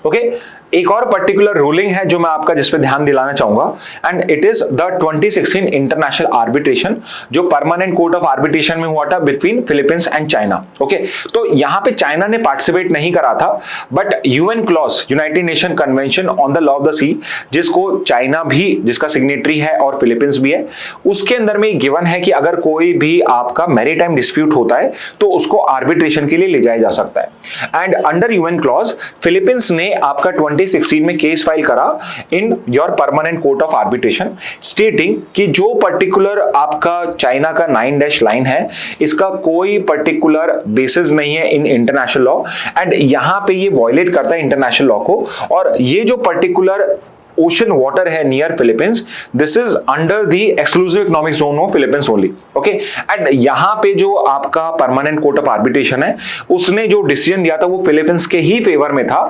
ओके एक और पर्टिकुलर रूलिंग है जो मैं आपका जिस पे ध्यान दिलाना चाहूंगा, and it is the 2016 international arbitration, जो परमानेंट कोर्ट ऑफ आर्बिट्रेशन में हुआ था between Philippines and China. Okay तो यहां पे चाइना ने पार्टिसिपेट नहीं करा था, but UN clause, United Nation convention on the law of the sea, जिसको चाइना भी, जिसका सिग्नेटरी है और फिलीपींस भी है, उसके अंदर में गिवन है कि अगर कोई भी आपका मैरीटाइम डिस्प्यूट होता है तो उसको आर्बिट्रेशन के लिए ले जाया जा सकता है। And under UN clause Philippines ने आपका 2016 में केस फाइल करा in your permanent court of arbitration, स्टेटिंग कि जो पर्टिकुलर आपका चाइना का 9 लाइन है, इसका कोई पर्टिकुलर बेसिस नहीं है इन इंटरनेशनल लॉ, एंड यहां पे ये वायलेट करता है इंटरनेशनल लॉ को। और ये जो पर्टिकुलर ओशन वाटर है near Philippines, this is under the exclusive economic zone of Philippines only. Okay and यहां पे जो आपका परमानेंट कोर्ट ऑफ आर्बिट्रेशन है, उसने जो डिसीजन दिया था वो फिलीपींस के ही फेवर में था,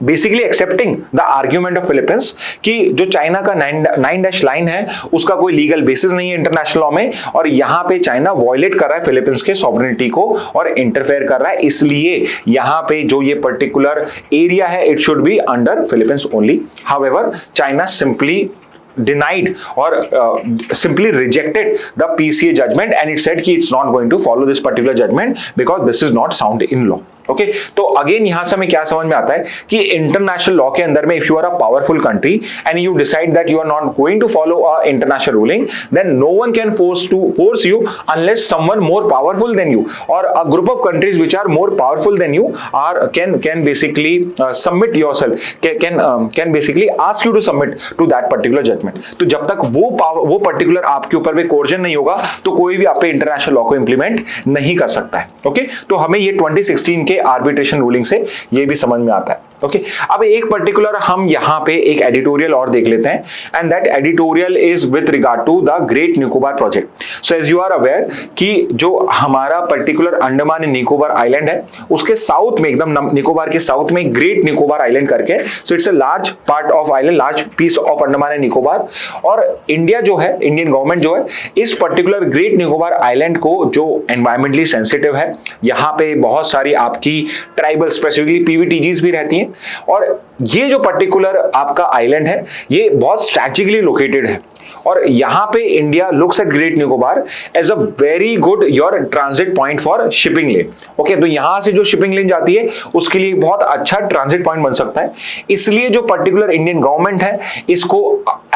basically accepting the argument of Philippines कि जो चाइना का 9 लाइन है उसका कोई लीगल बेसिस नहीं है इंटरनेशनल लॉ में, और यहां पे चाइना वायलेट कर रहा है फिलीपींस के सॉवरेनिटी को और इंटरफेयर कर रहा है, इसलिए यहां पे जो ये पर्टिकुलर एरिया है it should be under Philippines only. However, China simply denied or simply rejected the PCA judgment, and it said कि it's not going to follow this particular judgment because this is not sound in law. Okay तो अगेन यहां से हमें क्या समझ में आता है कि इंटरनेशनल लॉ के अंदर में if you are a powerful country and you decide that you are not going to follow a international ruling, then no one can force you unless someone more powerful than you, or a group of countries which are more powerful than you are can basically submit yourself, can basically ask you to submit to that particular judgment. तो जब तक वो पर्टिकुलर आपके ऊपर में कोर्जन नहीं होगा तो कोई भी आप पे इंटरनेशनल लॉ को इंप्लीमेंट नहीं कर सकता है। ओके तो हमें ये 2016 के आर्बिट्रेशन रूलिंग से ये भी समझ में आता है। ओके अब एक पर्टिकुलर हम यहां पे एक एडिटोरियल और देख लेते हैं, and that editorial is with regard to the great Nicobar project. So as you are aware कि जो हमारा particular Andaman and Nicobar island है उसके साउथ में, एकदम निकोबार के साउथ में ग्रेट निकोबार आइलैंड करके, so it's a large part of island, large piece of Andaman and Nicobar. और इंडिया जो है, इंडियन गवर्नमेंट जो है, इस पर्टिकुलर ग्रेट निकोबार आइलैंड को, जो एनवायरमेंटली सेंसिटिव है, यहां पे बहुत सारी आपकी ट्राइबल स्पेसिफिकली पीवीटीजीज भी रहती हैं, और ये जो पर्टिकुलर आपका आइलैंड है ये बहुत स्ट्रैटेजिकली लोकेटेड है, और यहां पे India looks at great Nicobar as a very good your transit point for shipping lane. Okay तो यहां से जो शिपिंग लेन जाती है उसके लिए बहुत अच्छा ट्रांजिट पॉइंट बन सकता है, इसलिए जो पर्टिकुलर इंडियन गवर्नमेंट है इसको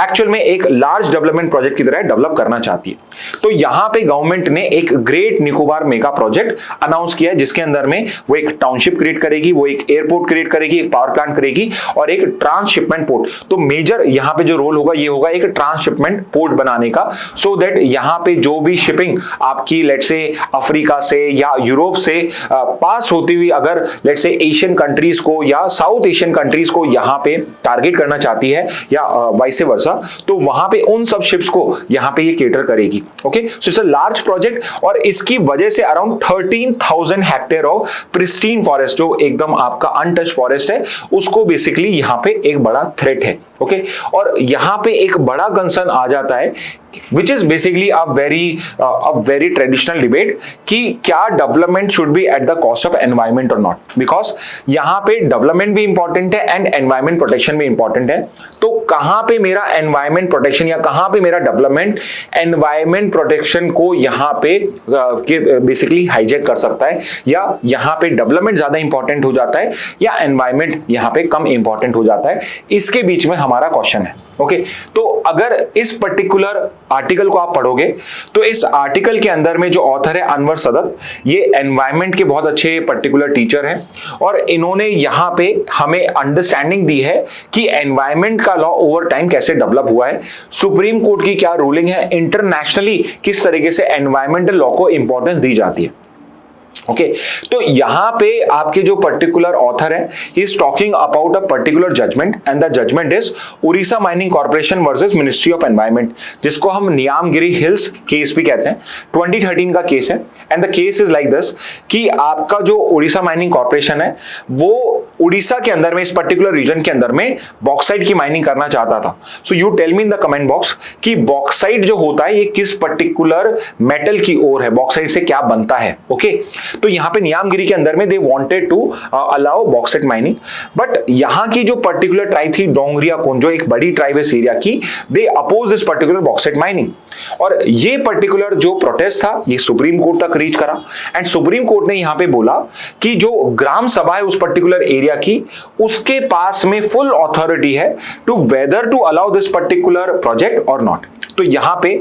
एक्चुअल में एक लार्ज डेवलपमेंट प्रोजेक्ट की तरह डेवलप करना चाहती है। तो यहां पे गवर्नमेंट ने एक great Nicobar mega project announce किया है, जिसके अंदर में वो एक टाउनशिप क्रिएट करेगी, वो एक एयरपोर्ट क्रिएट करेगी, एक पावर प्लांट करेगी और एक ट्रांसशिपमेंट पोर्ट। तो मेजर यहां पे जो रोल होगा ये होगा एक ट्रांसशिपमेंट पोर्ट बनाने का, सो दैट यहां पे जो भी शिपिंग आपकी लेट से अफ्रीका से या यूरोप से पास होती हुई अगर लेट से एशियन कंट्रीज को या साउथ एशियन कंट्रीज को यहां पे टारगेट करना चाहती है या वाइस वर्सा, तो वहां पे उन सब शिप्स को यहां पे ये केटर करेगी। Okay so it's a large project, और इसकी वजह से around 13,000 hectare of pristine forest, जो एकदम आपका अनटच फॉरेस्ट है, उसको बेसिकली यहां पे एक बड़ा थ्रेट है। ओके और यहां पे एक बड़ा कंसर्न आ जाता है which is basically a very traditional debate कि क्या development should be at the cost of environment और नॉट, बिकॉज यहाँ पे डेवलपमेंट भी इंपॉर्टेंट है एंड एनवायरमेंट प्रोटेक्शन भी इंपॉर्टेंट है। तो कहाँ पे मेरा एनवायरमेंट प्रोटेक्शन या कहाँ पे मेरा डेवलपमेंट एनवायरमेंट प्रोटेक्शन को यहाँ पे बेसिकली हाईजैक कर सकता है, या यहाँ पे डेवलपमेंट ज्यादा इंपॉर्टेंट हो जाता है या एनवायरमेंट यहाँ पे कम इंपॉर्टेंट हो जाता है, इसके बीच में हमारा क्वेश्चन है। ओके तो अगर इस पर्टिकुलर आर्टिकल को आप पढ़ोगे तो इस आर्टिकल के अंदर में जो ऑथर है अनवर सदत, ये एनवायरनमेंट के बहुत अच्छे पर्टिकुलर टीचर हैं और इन्होंने यहाँ पे हमें अंडरस्टैंडिंग दी है कि एनवायरनमेंट का लॉ ओवर टाइम कैसे डेवलप हुआ है, सुप्रीम कोर्ट की क्या रूलिंग है, इंटरनेशनली किस तरीके से एनवायरमेंटल लॉ को इंपॉर्टेंस दी जाती है। ओके तो यहां पे आपके जो पर्टिकुलर ऑथर है he is talking about a particular judgment and the judgment is Orissa mining corporation versus ministry of environment, जिसको हम नियामगिरी हिल्स केस भी कहते हैं। 2013 का केस है and the case is like this कि आपका जो उड़ीसा माइनिंग कॉर्पोरेशन है वो उड़ीसा के अंदर में इस पर्टिकुलर रीजन के अंदर में बॉक्साइट की माइनिंग करना चाहता था। So you tell me in the comment box कि बॉक्साइट जो होता है ये किस पर्टिकुलर मेटल की ओर है, बॉक्साइट से क्या बनता है। ओके तो यहां पे नियामगिरी के अंदर में they wanted to allow bauxite mining, but यहां की जो पर्टिकुलर ट्राइब थी डोंगरिया कोन, जो एक बड़ी ट्राइब है सीरिया की, they oppose this particular bauxite mining. और ये पर्टिकुलर जो प्रोटेस्ट था ये सुप्रीम कोर्ट तक रीच करा एंड सुप्रीम कोर्ट ने यहां पे बोला कि जो ग्राम सभा है उस पर्टिकुलर एरिया की, उसके पास में फुल अथॉरिटी है to whether to allow this particular project और नॉट। तो यहां पे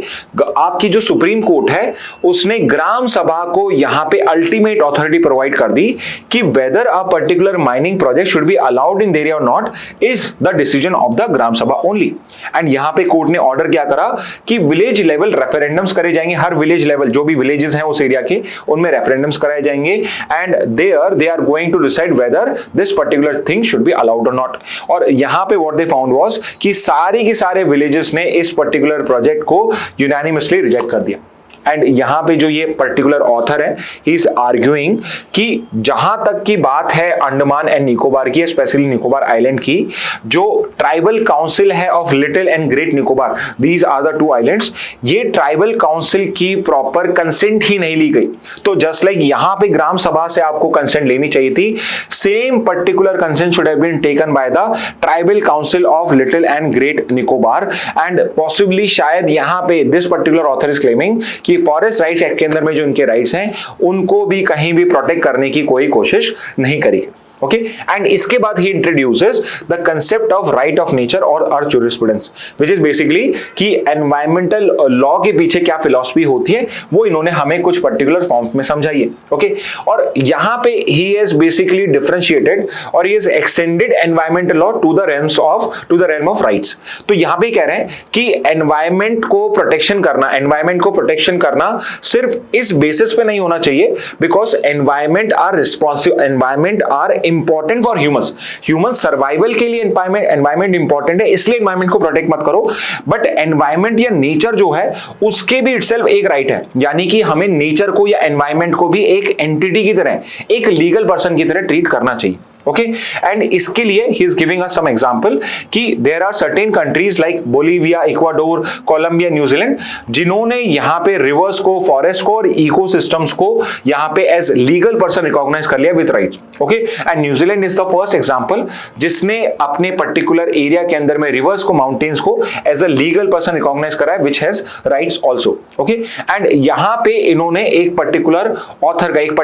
आपकी जो सुप्रीम कोर्ट है उसने ग्राम सभा को यहां पे अल्टीमेट अथॉरिटी प्रोवाइड कर दी कि whether a particular mining project should be allowed in the area or not is the decision of the gram sabha only. And यहां पे कोर्ट ने ऑर्डर क्या करा कि विलेज लेवल रेफरेंडम्स करे जाएंगे, हर विलेज लेवल जो भी विलेजेस हैं उस एरिया के उनमें रेफरेंडम्स कराए जाएंगे and they are going to decide whether this particular thing should be allowed और नॉट। और यहां पे व्हाट दे फाउंड वाज कि सारे के सारे विलेजेस ने इस पर्टिकुलर प्रोजेक्ट को यूनानिमसली रिजेक्ट कर दिया। एंड यहां पे जो ये पर्टिकुलर ऑथर है ही इज आर्ग्यूइंग कि जहां तक की बात है अंडमान एंड निकोबार की, स्पेशली निकोबार आइलैंड की, जो ट्राइबल काउंसिल है of little and great Nicobar, these are the two islands, ये ट्राइबल काउंसिल की प्रॉपर कंसेंट ही नहीं ली गई। तो जस्ट लाइक यहां पे ग्राम सभा से आपको कंसेंट लेनी चाहिए थी, same particular consent should have been taken by the tribal council of little and great Nicobar and possibly शायद यहां पे this particular author is claiming कि फॉरेस्ट राइट्स एक्ट के अंदर में जो इनके राइट्स हैं उनको भी कहीं भी प्रोटेक्ट करने की कोई कोशिश नहीं करी। ओके एंड इसके बाद ही introduces the concept of right of nature और earth jurisprudence, which is basically कि एनवायरमेंटल लॉ के पीछे क्या फिलॉसफी होती है वो इन्होंने हमें कुछ पर्टिकुलर फॉर्म्स में समझाई है। ओके और यहां पे ही इज बेसिकली डिफरेंशिएटेड और he is extended environmental law to the realm of rights. तो यहां पे कह रहे हैं कि एनवायरमेंट को प्रोटेक्शन करना, एनवायरमेंट को प्रोटेक्शन करना सिर्फ इस बेसिस पे नहीं होना चाहिए because environment are responsive, environment are important for human survival के लिए एनवायरमेंट इंपॉर्टेंट है, इसलिए एनवायरमेंट को प्रोटेक्ट मत करो। बट एनवायरमेंट या नेचर जो है उसके भी इटसेल्फ एक राइट है, यानी कि हमें नेचर को या एनवायरमेंट को भी एक एंटिटी की तरह, एक लीगल पर्सन की तरह ट्रीट करना चाहिए। ओके एंड इसके लिए he is giving us some example कि there are certain countries like Bolivia, Ecuador, Colombia, न्यूजीलैंड, जिन्होंने यहाँ पे रिवर्स को, फॉरेस्ट को और इकोसिस्टम्स को यहाँ पे एज लीगल पर्सन रिकॉग्नाइज कर लिया with rights. Okay and New Zealand is the first example जिसने अपने पर्टिकुलर एरिया के अंदर में रिवर्स को, माउंटेन्स को as a legal person recognize करा है which has rights also. Okay and यहाँ पे इन्होंने एक पर्टिकुलर ऑथर का, एक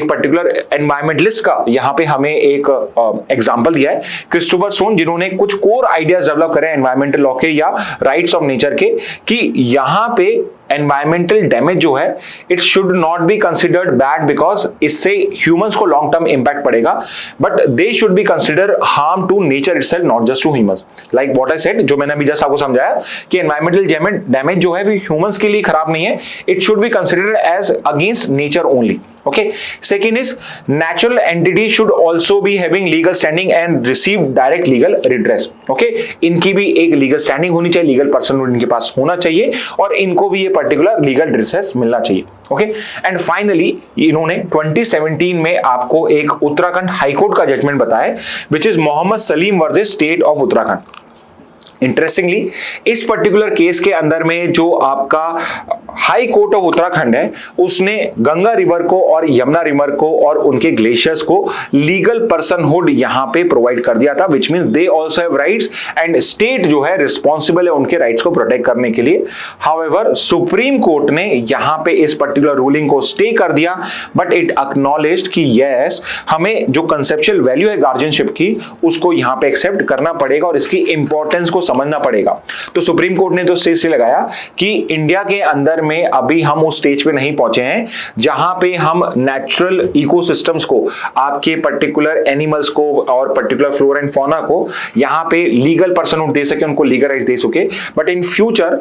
पर्टिकुलर एनवायरमेंटलिस्ट का यहां पे हमें एक एग्जांपल दिया है, क्रिस्टोफर सोन, जिन्होंने कुछ कोर आइडियाज डेवलप करे एनवायरमेंटल लॉ के या राइट्स ऑफ नेचर के, कि यहां पे एनवायरमेंटल डैमेज जो है it should not be considered bad because इससे ह्यूमंस को लॉन्ग टर्म इंपैक्ट पड़ेगा, but they should be consider harm to nature itself, not just to humans. Like what I said, जो मैंने अभी जस्ट आपको समझाया कि एनवायरमेंटल डैमेज जो है वो ह्यूमंस के लिए खराब नहीं है, it should be considered as against nature only. Okay, second is natural entities should also be having legal standing and receive direct legal redress. Okay, इनकी भी एक लीगल स्टैंडिंग होनी चाहिए, लीगल पर्सन इनके पास होना चाहिए और इनको भी ये पर्टिकुलर लीगल redress मिलना चाहिए. ओके, एंड फाइनली इन्होंने 2017 में आपको एक उत्तराखंड हाईकोर्ट का जजमेंट बताया which is Mohammad Salim versus state of Uttarakhand. Interestingly इस पर्टिकुलर केस के अंदर में जो आपका हाई कोर्ट ऑफ उत्तराखंड है उसने गंगा रिवर को और यमुना रिवर को और उनके ग्लेशियर्स को लीगल पर्सनहुड यहां पे प्रोवाइड कर दिया था, which means they also have rights and state जो है रिस्पॉन्सिबल है उनके राइट्स को प्रोटेक्ट करने के लिए. हाउएवर सुप्रीम कोर्ट ने यहां पे इस पर्टिकुलर रूलिंग को स्टे कर दिया, बट इट एक्नॉलेज्ड कि यस हमें जो कंसेप्चुअल वैल्यू है गार्जियनशिप की उसको यहां पे एक्सेप्ट करना पड़ेगा और इसकी इंपॉर्टेंस को समझना पड़ेगा. तो सुप्रीम कोर्ट ने तो स्टेज से लगाया कि इंडिया के अंदर में अभी हम उस स्टेज पे नहीं पहुंचे हैं जहां पे हम नेचुरल इकोसिस्टम्स को, आपके पर्टिकुलर एनिमल्स को और पर्टिकुलर फ्लोरा एंड फौना को यहां पे लीगल पर्सनहुड दे सके, उनको लीगल राइट्स दे सके. But in future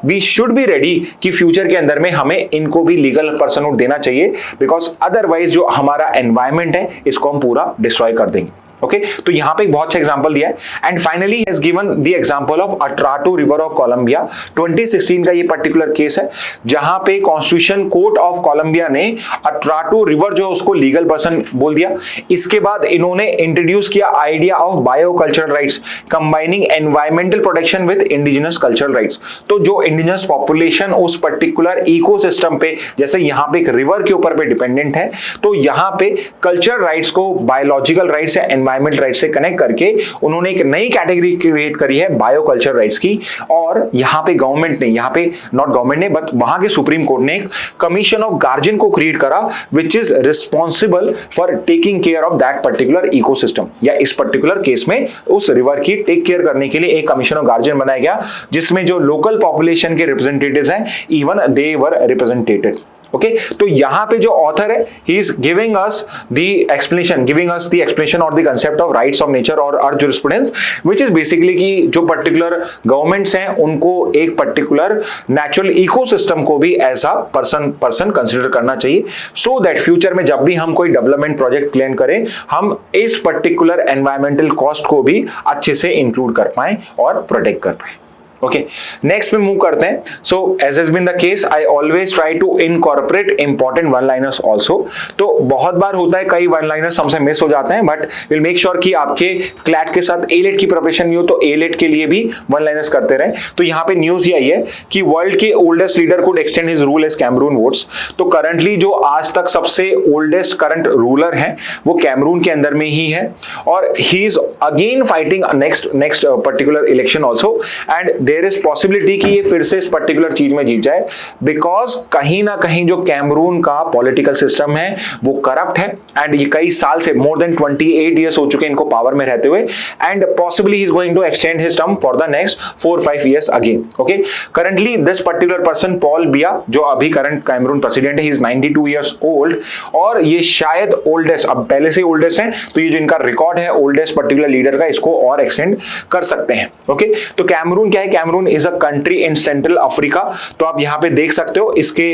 we should be ready कि फ्यूचर के अंदर में हमें इनको भी लीगल पर्सनहुड देना चाहिए, बिकॉज अदरवाइज जो हमारा एनवायरमेंट है इसको हम पूरा डिस्ट्रॉय कर देंगे. ओके, तो यहां पे एक बहुत अच्छा एग्जांपल दिया है. And finally has given the example of Atrato river of Colombia. 2016 का ये पर्टिकुलर केस है जहां पे कॉन्स्टिट्यूशन कोर्ट ऑफ कोलंबिया ने अट्राटो रिवर जो उसको लीगल पर्सन बोल दिया. इसके बाद इन्होंने इंट्रोड्यूस किया idea of bio cultural rights combining environmental protection with indigenous cultural rights. तो जो इंडिजिनस पॉपुलेशन उस पर्टिकुलर इकोसिस्टम पे, जैसे यहां पे एक रिवर के ऊपर पे डिपेंडेंट है, तो यहां पे कल्चरल राइट्स को बायोलॉजिकल राइट्स या एनवायरमेंटल राइट से कनेक्ट करके उन्होंने एक नई कैटेगरी क्रिएट करी है बायो कल्चर राइट्स की. और यहां पे गवर्नमेंट ने, यहां पे नॉट गवर्नमेंट ने बट वहां के सुप्रीम कोर्ट ने एक कमीशन ऑफ गार्जियन को क्रिएट करा which is responsible for taking care of that particular ecosystem. या इस पर्टिकुलर केस में उस रिवर की टेक केयर करने के लिए एक कमीशन ऑफ गार्जियन बनाया गया जिसमें जो लोकल पॉपुलेशन के रिप्रेजेंटेटिव्स हैं even they were represented. Okay, तो यहां पे जो ऑथर है he is giving us the explanation और the concept of rights of nature और earth jurisprudence, which is basically कि जो पर्टिकुलर गवर्नमेंट्स हैं उनको एक पर्टिकुलर नेचुरल इकोसिस्टम को भी एज अ पर्सन कंसीडर करना चाहिए, सो दैट फ्यूचर में जब भी हम कोई डेवलपमेंट प्रोजेक्ट प्लान करें हम इस पर्टिकुलर एनवायरमेंटल कॉस्ट को भी अच्छे से इंक्लूड कर पाए और प्रोटेक्ट कर पाए. ओके, नेक्स्ट में मूव करते हैं. So as has been the case I always try to incorporate important one liners also. तो बहुत बार होता है कई वन लाइनर्स हमसे मिस हो जाते हैं, बट विल मेक श्योर कि आपके क्लैट के साथ एलेट की प्रिपरेशन नहीं हो तो एलेट के लिए भी वन लाइनर्स करते रहे. तो यहाँ पे न्यूज ये आई है कि वर्ल्ड के oldest leader could extend his rule as Cameroon votes. तो करंटली जो आज तक सबसे ओल्डेस्ट करंट रूलर है वो कैमरून के अंदर में ही है और he is again fighting next particular election also and there is possibility कि ये फिर से इस पर्टिकुलर चीज में जीत जाए, बिकॉज कहीं ना कहीं जो कैमरून का पॉलिटिकल सिस्टम है वो करप्ट है एंड ये कई साल से मोर देन 28 इयर्स हो चुके हैं इनको पावर में रहते हुए and possibly he is going to extend his term for the next 4-5 years again. Okay, currently this particular person Paul Biya जो अभी करंट कैमरून प्रेसिडेंट है, ही इज 92 इयर्स ओल्ड और ये शायद ओल्डेस्ट, अब पहले से ओल्डेस्ट है तो ये जो इनका रिकॉर्ड है ओल्डेस्ट पर्टिकुलर लीडर का इसको और एक्सटेंड कर सकते हैं. ओके, तो कैमरून क्या है? Cameroon is a country in central Africa. तो आप यहां पे देख सकते हो इसके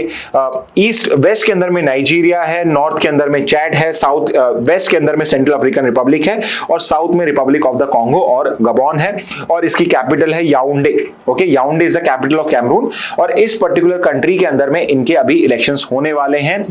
ईस्ट वेस्ट के अंदर में नाइजीरिया है, नॉर्थ के अंदर में चैड है, साउथ वेस्ट के अंदर में सेंट्रल अफ्रीकन रिपब्लिक है और साउथ में रिपब्लिक ऑफ द कॉन्गो और गबॉन है और इसकी कैपिटल है Yaounde. Okay, Yaounde is the capital of Cameroon और इस पर्टिकुलर कंट्री के अंदर में इनके अभी इलेक्शंस होने वाले हैं.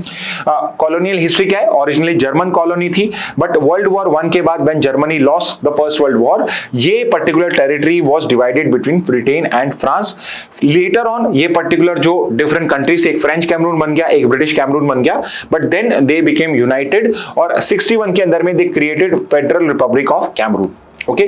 कॉलोनियल हिस्ट्री क्या है? ओरिजिनली जर्मन कॉलोनी थी बट वर्ल्ड वॉर 1 के बाद when Germany lost the first world war ये particular territory was divided between Britain and France. Later on ये पर्टिकुलर जो डिफरेंट कंट्रीज, एक फ्रेंच कैमरून बन गया, एक ब्रिटिश कैमरून बन गया, but then they became united और 61 के अंदर में they created federal republic of Cameroon. Okay,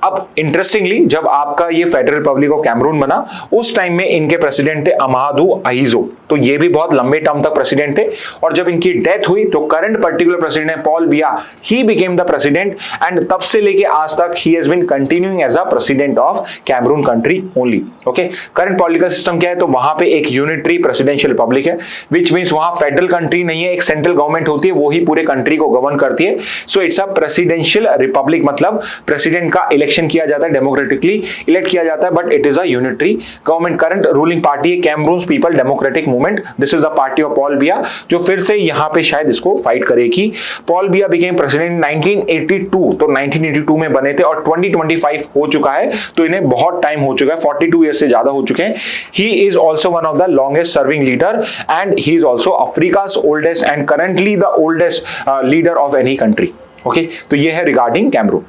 अब इंटरेस्टिंगली जब आपका ये फेडरल रिपब्लिक ऑफ कैमरून बना उस टाइम में इनके प्रेसिडेंट थे अमादू अहीजो. तो ये भी बहुत लंबे टर्म तक प्रेसिडेंट थे और जब इनकी डेथ हुई तो करंट पर्टिकुलर प्रेसिडेंट है Paul Biya, he became the president and तब से लेके आज तक he has been continuing as a president of Cameroon country only. Okay, current political system क्या है? तो वहां पे एक यूनिटरी प्रेसिडेंशियल रिपब्लिक है विच मींस वहां फेडरल कंट्री नहीं है, एक सेंट्रल गवर्नमेंट होती है वो ही पूरे कंट्री को गवर्न करती है. So it's a presidential republic, मतलब प्रेसिडेंट का इलेक्शन किया जाता है, डेमोक्रेटिकली इलेक्ट किया जाता है, but it is a unitary government. Current ruling party है Cameroon's people democratic movement, this is the party of Paul Biya, जो फिर से यहां पे शायद इसको फाइट करेगी। पॉल बिया बिकेम प्रेसिडेंट 1982, तो 1982 में बने थे और 2025 हो चुका है, तो इन्हें बहुत टाइम हो चुका है, 42 ईयर्स से ज्यादा हो चुके हैं। He is also one of the longest serving leader and he is also Africa's oldest and currently the oldest leader of any country. Okay, तो ये है रिगार्डिंग कैमरून।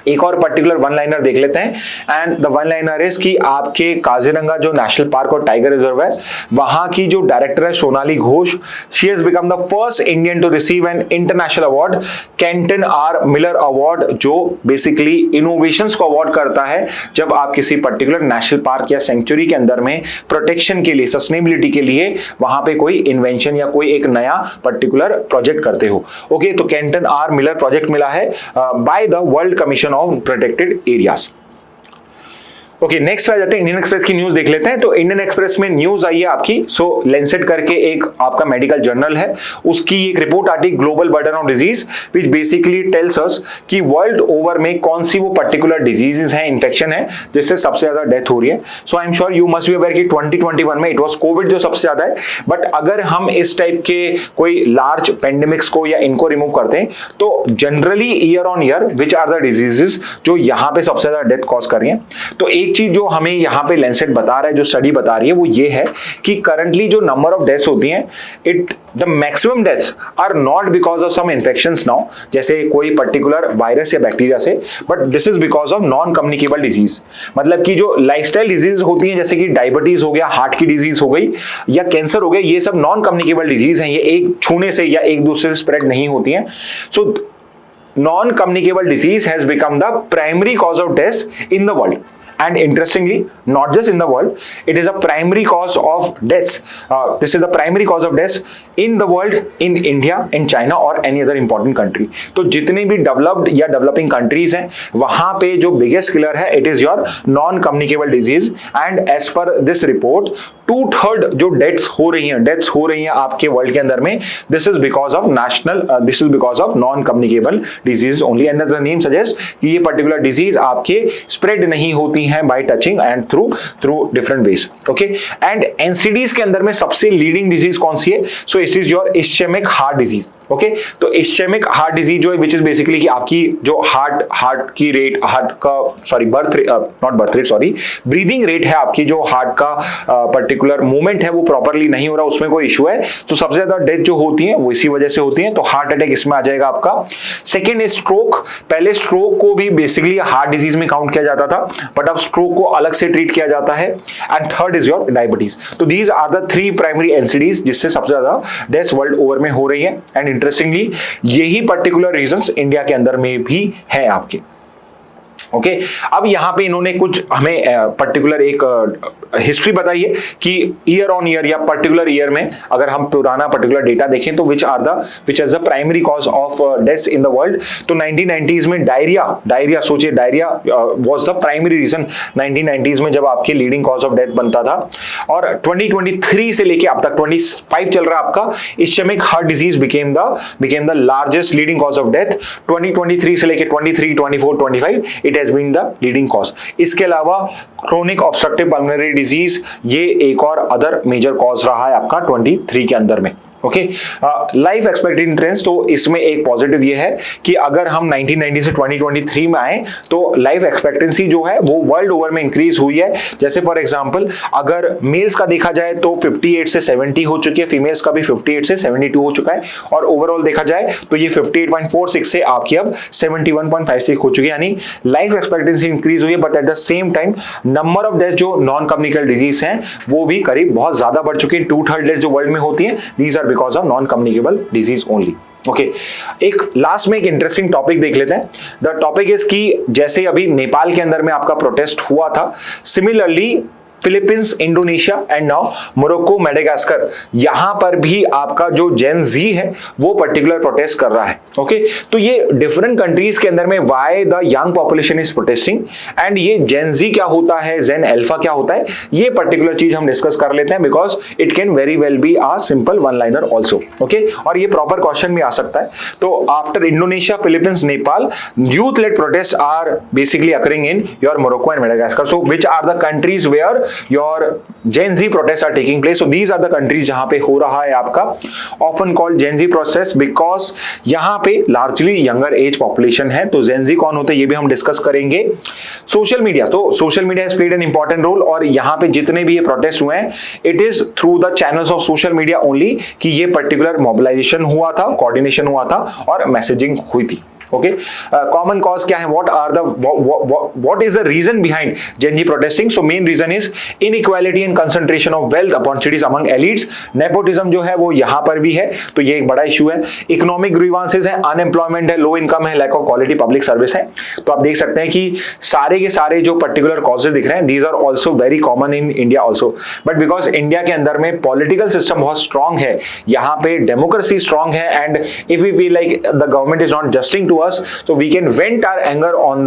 एक और पर्टिकुलर वन लाइनर देख लेते हैं, and the one liner is कि आपके काजीरंगा जो नेशनल पार्क और टाइगर रिजर्व है, वहां की जो डायरेक्टर है Sonali Ghosh, she has become the first Indian to receive an international award, Kenton R Miller award, जो बेसिकली इनोवेशंस को अवार्ड करता है जब आप किसी पर्टिकुलर नेशनल पार्क या सेंचुरी के अंदर में प्रोटेक्शन के लिए, सस्टेनेबिलिटी के लिए वहां पे कोई इन्वेंशन या कोई एक नया पर्टिकुलर प्रोजेक्ट करते हो। ओके, तो केंटन आर मिलर प्रोजेक्ट मिला है by the world commission of protected areas। Okay, next आ जाते हैं इंडियन एक्सप्रेस की न्यूज देख लेते हैं। तो इंडियन एक्सप्रेस में न्यूज आई है आपकी, सो लेंसेट करके एक आपका मेडिकल जर्नल है, उसकी एक रिपोर्ट आती है global burden of disease, which basically tells us कि वर्ल्ड ओवर में कौन सी वो पर्टिकुलर डिजीजेस हैं, इन्फेक्शन है जिससे सबसे ज्यादा डेथ हो रही है। So I am sure you must be aware कि 2021 में इट वाज कोविड जो सबसे ज्यादा है, बट अगर हम इस टाइप के कोई लार्ज पेंडेमिक्स को या इनको रिमूव करते हैं तो generally year on year which are the diseases जो यहाँ पे सबसे ज्यादा डेथ कॉज कर रही है। तो एक चीज जो हमें यहां पे लेंसेट बता रहा है, जो स्टडी बता रही है, वो ये है कि करंटली जो नंबर ऑफ डेथ्स होती हैं, it the maximum deaths are not because of some infections now, जैसे कोई पर्टिकुलर वायरस या बैक्टीरिया से, but this is because of non communicable disease. मतलब कि जो लाइफस्टाइल डिजीज होती हैं, जैसे कि डायबिटीज हो गया, हार्ट की डिजीज हो गई या कैंसर हो गया, ये सब नॉन कम्युनिकेबल डिजीज हैं, ये एक छूने से या एक दूसरे से स्प्रेड नहीं होती हैं। सो non-communicable disease has become the primary cause of death in the world. And interestingly, not just in the world, it is a primary cause of death. This is the primary cause of death in the world, in India, in China or any other important country. तो जितने भी developed या developing countries हैं, वहाँ पे जो biggest killer है, it is your non-communicable disease. And as per this report, 2/3 जो deaths हो रही हैं आपके वर्ल्ड के अंदर में, this is because of non-communicable disease only. And as the name suggests, कि ये particular disease आपके spread नहीं होती हैं by touching and through different ways. Okay, and NCDs के अंदर में सबसे leading disease कौन सी है? So it is your ischemic heart disease. Okay, तो इस्चेमिक हार्ट डिजीज जो है, विच इज बेसिकली कि आपकी जो हार्ट की रेट, हार्ट का ब्रीदिंग रेट है, आपकी जो हार्ट का पर्टिकुलर मूवमेंट है वो प्रॉपरली नहीं हो रहा, उसमें कोई इशू है, तो सबसे ज्यादा डेथ जो होती है वो इसी वजह से होती है। तो हार्ट अटैक इसमें आ जाएगा आपका। Second is stroke. पहले स्ट्रोक को भी बेसिकली हार्ट डिजीज में काउंट किया जाता था, बट अब स्ट्रोक को अलग से ट्रीट किया जाता है। And third is your diabetes. तो these are the 3 primary NCDs जिससे सबसे ज्यादा डेथ वर्ल्ड ओवर में हो रही है। एंड इंटरेस्टिंगली यही पर्टिकुलर रीजंस इंडिया के अंदर में भी है आपके। ओके, अब यहां पे इन्होंने कुछ हमें पर्टिकुलर एक हिस्ट्री बताई है कि ईयर ऑन ईयर या पर्टिकुलर ईयर में अगर हम पुराना पर्टिकुलर डेटा देखें तो which is the primary cause of death in the world. तो 1990s में डायरिया सोचिए, diarrhoea was the primary reason 1990s में, जब आपके लीडिंग कॉज ऑफ डेथ बनता था। और 2023 से लेके अब तक 25 चल रहा है आपका, ischaemic heart disease became the largest leading cause of death. 2023 से लेके 23, 24, 25 it has been the leading cause. इसके अलावा chronic obstructive pulmonary disease ये एक और अदर मेजर कॉज रहा है आपका 23 के अंदर में। ओके, लाइफ एक्सपेक्टेंसी ट्रेंड्स, तो इसमें एक पॉजिटिव ये है कि अगर हम 1990 से 2023 में आए तो लाइफ एक्सपेक्टेंसी जो है वो वर्ल्ड ओवर में इंक्रीज हुई है। जैसे फॉर एग्जांपल अगर मेल्स का देखा जाए तो 58 से 70 हो चुकी है, फीमेल्स का भी 58 से 72 हो चुका है, और ओवरऑल देखा जाए तो ये 58.46 से आपकी अब 71.56 हो चुकी है, यानी लाइफ एक्सपेक्टेंसी इंक्रीज हुई है। But at the same time number of death जो नॉन कम्युनिकेबल डिजीज हैं वो भी करीब बहुत ज्यादा बढ़ चुकी है। 2/3 डेथ जो वर्ल्ड में होती है, these are because of non communicable disease only. Okay, एक लास्ट में एक इंटरेस्टिंग टॉपिक देख लेते हैं। द टॉपिक इज कि जैसे अभी नेपाल के अंदर में आपका प्रोटेस्ट हुआ था, similarly Philippines, Indonesia and now Morocco, Madagascar, यहां पर भी आपका जो जेन जी है वो पर्टिकुलर प्रोटेस्ट कर रहा है। ओके, तो ये डिफरेंट कंट्रीज के अंदर में why the young population is protesting and ये जेन जी क्या होता है, जेन अल्फा क्या होता है, ये पर्टिकुलर चीज हम डिस्कस कर लेते हैं because it can very well be a simple one liner also. Okay, और ये प्रॉपर क्वेश्चन भी आ सकता है। तो after Indonesia, Philippines, Nepal, youth led protests are basically occurring in your Morocco and Madagascar. So which are the countries where your Gen Z protests are taking place? So these are the countries जहां पे हो रहा है आपका often called Gen Z protest because यहां पे largely younger age population है। तो Gen Z कौन होते हैं ये भी हम डिस्कस करेंगे। सोशल मीडिया, तो social media has played an important role और यहां पे जितने भी ये प्रोटेस्ट हुए हैं it is through the channels of social media only कि ये पर्टिकुलर मोबिलाइजेशन हुआ था, कोऑर्डिनेशन हुआ था और मैसेजिंग हुई थी। ओके, कॉमन कॉज क्या है, what is the reason behind Gen Z protesting? So main reason is inequality and concentration of wealth opportunities among elites. nepotism जो है वो यहाँ पर भी है, तो ये एक बड़ा इशू है। इकोनॉमिक ग्रीवांसेस है, अनएम्प्लॉयमेंट है, लो इनकम है, lack of quality public service है। तो आप देख सकते हैं कि सारे के सारे जो पर्टिकुलर कॉजेज दिख रहे हैं these are also very common in India also, but because India के अंदर में पॉलिटिकल सिस्टम बहुत स्ट्रांग है, यहाँ पे डेमोक्रेसी स्ट्रांग है and if we feel like the government is not justing to us, so we can vent our anger on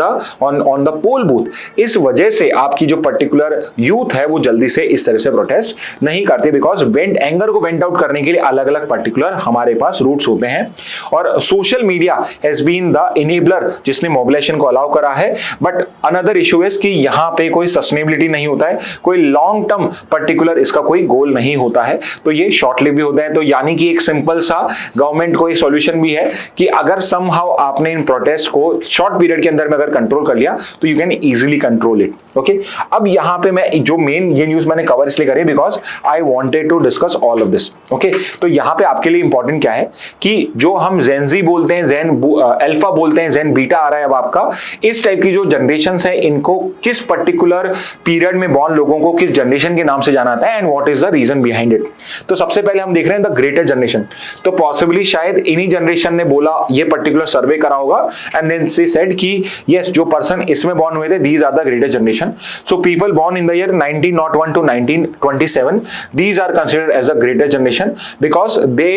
the poll booth। इस वजह से आपकी जो पर्टिकुलर यूथ है वो जल्दी से इस तरह से प्रोटेस्ट नहीं करते बिकॉज एंगर को वेंट आउट करने के लिए अलग अलग पर्टिकुलर हमारे पास रूट्स होते हैं और social media has been the enabler जिसने मोबिलाइजेशन को अलाउ करा है। बट अनदर इशू इज कि यहाँ पे कोई सस्टेनेबिलिटी नहीं होता है, कोई लॉन्ग टर्म पर्टिकुलर इसका कोई गोल नहीं होता है, तो ये शॉर्ट लिव भी होता है। तो यानी कि एक सिंपल सा गवर्नमेंट को एक सॉल्यूशन भी है कि अगर समहाउ आपने इन प्रोटेस्ट को शॉर्ट पीरियड के अंदर में अगर कंट्रोल कर लिया तो you can easily control it. Okay, अब यहां पे मैं जो मेन ये न्यूज मैंने कवर इसलिए करी because I wanted to discuss all of this. Okay, तो यहां पे आपके लिए इंपॉर्टेंट क्या है कि जो हम जेन जी बोलते हैं, जेन अल्फा बोलते हैं, जेन बीटा आ रहा है अब आपका, इस टाइप की जो जनरेशंस है इनको किस पर्टिकुलर पीरियड में बॉर्न लोगों को किस जनरेशन के नाम से जाना जाता है and what is the reason behind it. तो सबसे पहले हम देख रहे हैं द ग्रेटर जनरेशन। तो पॉसिबली शायद इन्हीं जनरेशन ने बोला, ये पर्टिकुलर सर्वे करा होगा and then she said कि yes जो पर्सन इसमें बॉर्न हुए थे these are the greater generation, so people born in the year 1901 to 1927 these are considered as a greater generation because they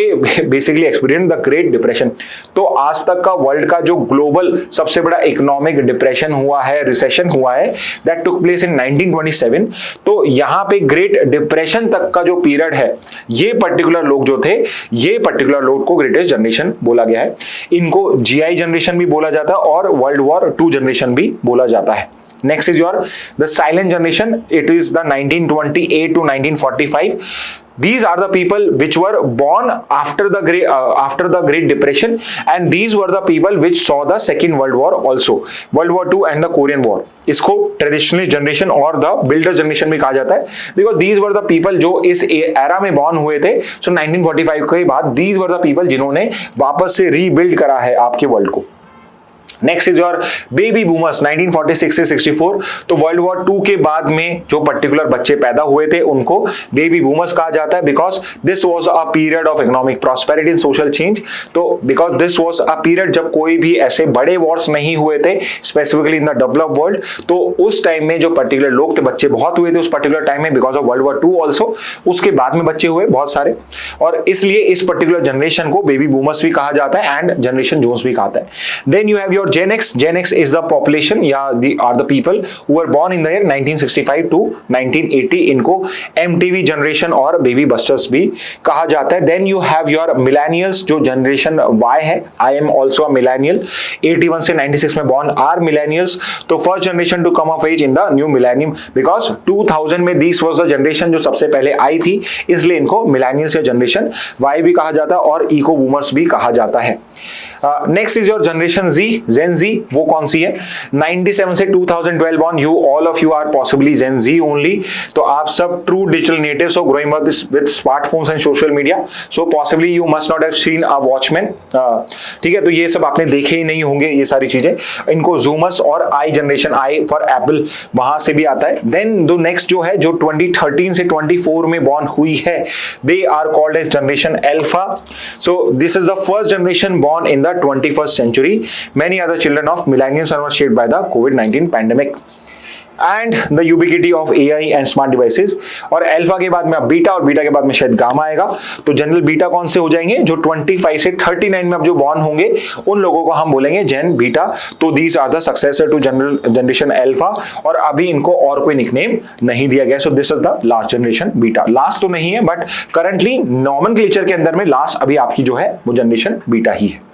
basically experienced the great depression। तो आज तक का वर्ल्ड का जो ग्लोबल सबसे बड़ा इकोनॉमिक डिप्रेशन हुआ है, रिसेशन हुआ है, that took place in 1927। तो यहाँ पे ग्रेट डिप्रेशन तक का जो पीरियड है ये पर्टिकुलर लोग जो थे, ये पर्टिकुलर लोग को ग्रेटेस्ट जनरेशन बोला गया है। इनको GI जनरेशन भी बोला जाता है और वर्ल्ड वॉर 2 जनरेशन भी बोला जाता है। Next is your the silent generation. It is the 1928 to 1945. These are the people which were born after the Great Depression, and these were the people which saw the Second World War also, World War II and the Korean War। इसको ट्रेडिशनलिस्ट जनरेशन और द बिल्डर जनरेशन भी कहा जाता है because these were the people जो इस एरा में बॉर्न हुए थे। सो 1945 के बाद दीज वर द पीपल जिन्होंने वापस से रीबिल्ड करा है आपके वर्ल्ड को। Next is your baby boomers 1946 से 64। तो वर्ल्ड वॉर 2 के बाद में जो पर्टिकुलर बच्चे पैदा हुए थे उनको बेबी बूमर्स कहा जाता है because this was a period of economic prosperity and social change. तो because this was a period जब कोई भी ऐसे बड़े वॉर्स नहीं हुए थे specifically in the developed world, तो उस टाइम में जो पर्टिकुलर लोग थे, बच्चे बहुत हुए थे उस पर्टिकुलर टाइम में because of world war 2 also. उसके बाद में बच्चे हुए बहुत सारे और इसलिए इस पर्टिकुलर जनरेशन को बेबी बूमर्स भी कहा जाता है एंड जनरेशन जोन्स भी कहता है। Then you have your Gen X। Gen X is the population या are the people who were born in the year 1965 to 1980। इनको MTV जनरेशन और बेबी बस्टर्स भी कहा जाता है। Then you have your millennials जो जनरेशन Y है। I am also a millennial। 81 से 96 में born are millennials। तो first generation to come of age in the new millennium because 2000 में दिस वाज द जनरेशन जो सबसे पहले आई थी, इसलिए इनको मिलेनियल्स या जनरेशन Y भी कहा जाता है और इको बूमर्स भी कहा जाता है। Next is your generation Z, Gen Z। वो कौन सी है? 97 से 2012 born. You all of you are possibly Gen Z only. तो आप सब ट्रू डिजिटल नेटिव्स हो growing with smartphones and social media. So possibly you must not have seen a watchman. ठीक है, तो ये सब आपने देखे ही नहीं होंगे ये सारी चीजें। इनको जूमर्स और आई जनरेशन, आई फॉर एप्पल, वहां से भी आता है। देन दो नेक्स्ट जो है जो 2013 से 24 में बॉर्न हुई है, they are called as generation alpha. So this is the first generation born in the 21st century. Many other children of millennials are shaped by the COVID-19 pandemic. And the ubiquity of AI and smart devices. और अल्फा के बाद में अब बीटा, और बीटा के बाद में शायद गामा आएगा। तो जनरल बीटा कौन से हो जाएंगे? जो 25 से 39 में अब जो बॉर्न होंगे उन लोगों को हम बोलेंगे जेन बीटा। तो these are the successor to generation alpha, और अभी इनको और कोई निकनेम नहीं दिया गया। So this is the last generation beta. Last तो नहीं है, बट करंटली नॉमेनक्लेचर के अंदर में लास्ट अभी आपकी जो है वो जनरेशन बीटा ही है।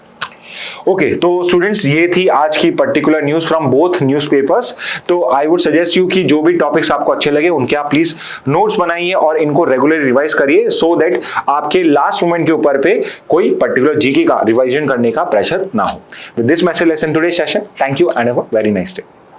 ओके, तो स्टूडेंट्स ये थी आज की particular news from both newspapers. तो आई वुड सजेस्ट यू कि जो भी टॉपिक्स आपको अच्छे लगे उनके आप प्लीज नोट्स बनाइए और इनको रेगुलर रिवाइज करिए, सो दैट आपके लास्ट मोमेंट के ऊपर पे कोई पर्टिकुलर जीके का रिवाइजन करने का प्रेशर ना हो। With this message lesson today session, thank you and have a very nice day.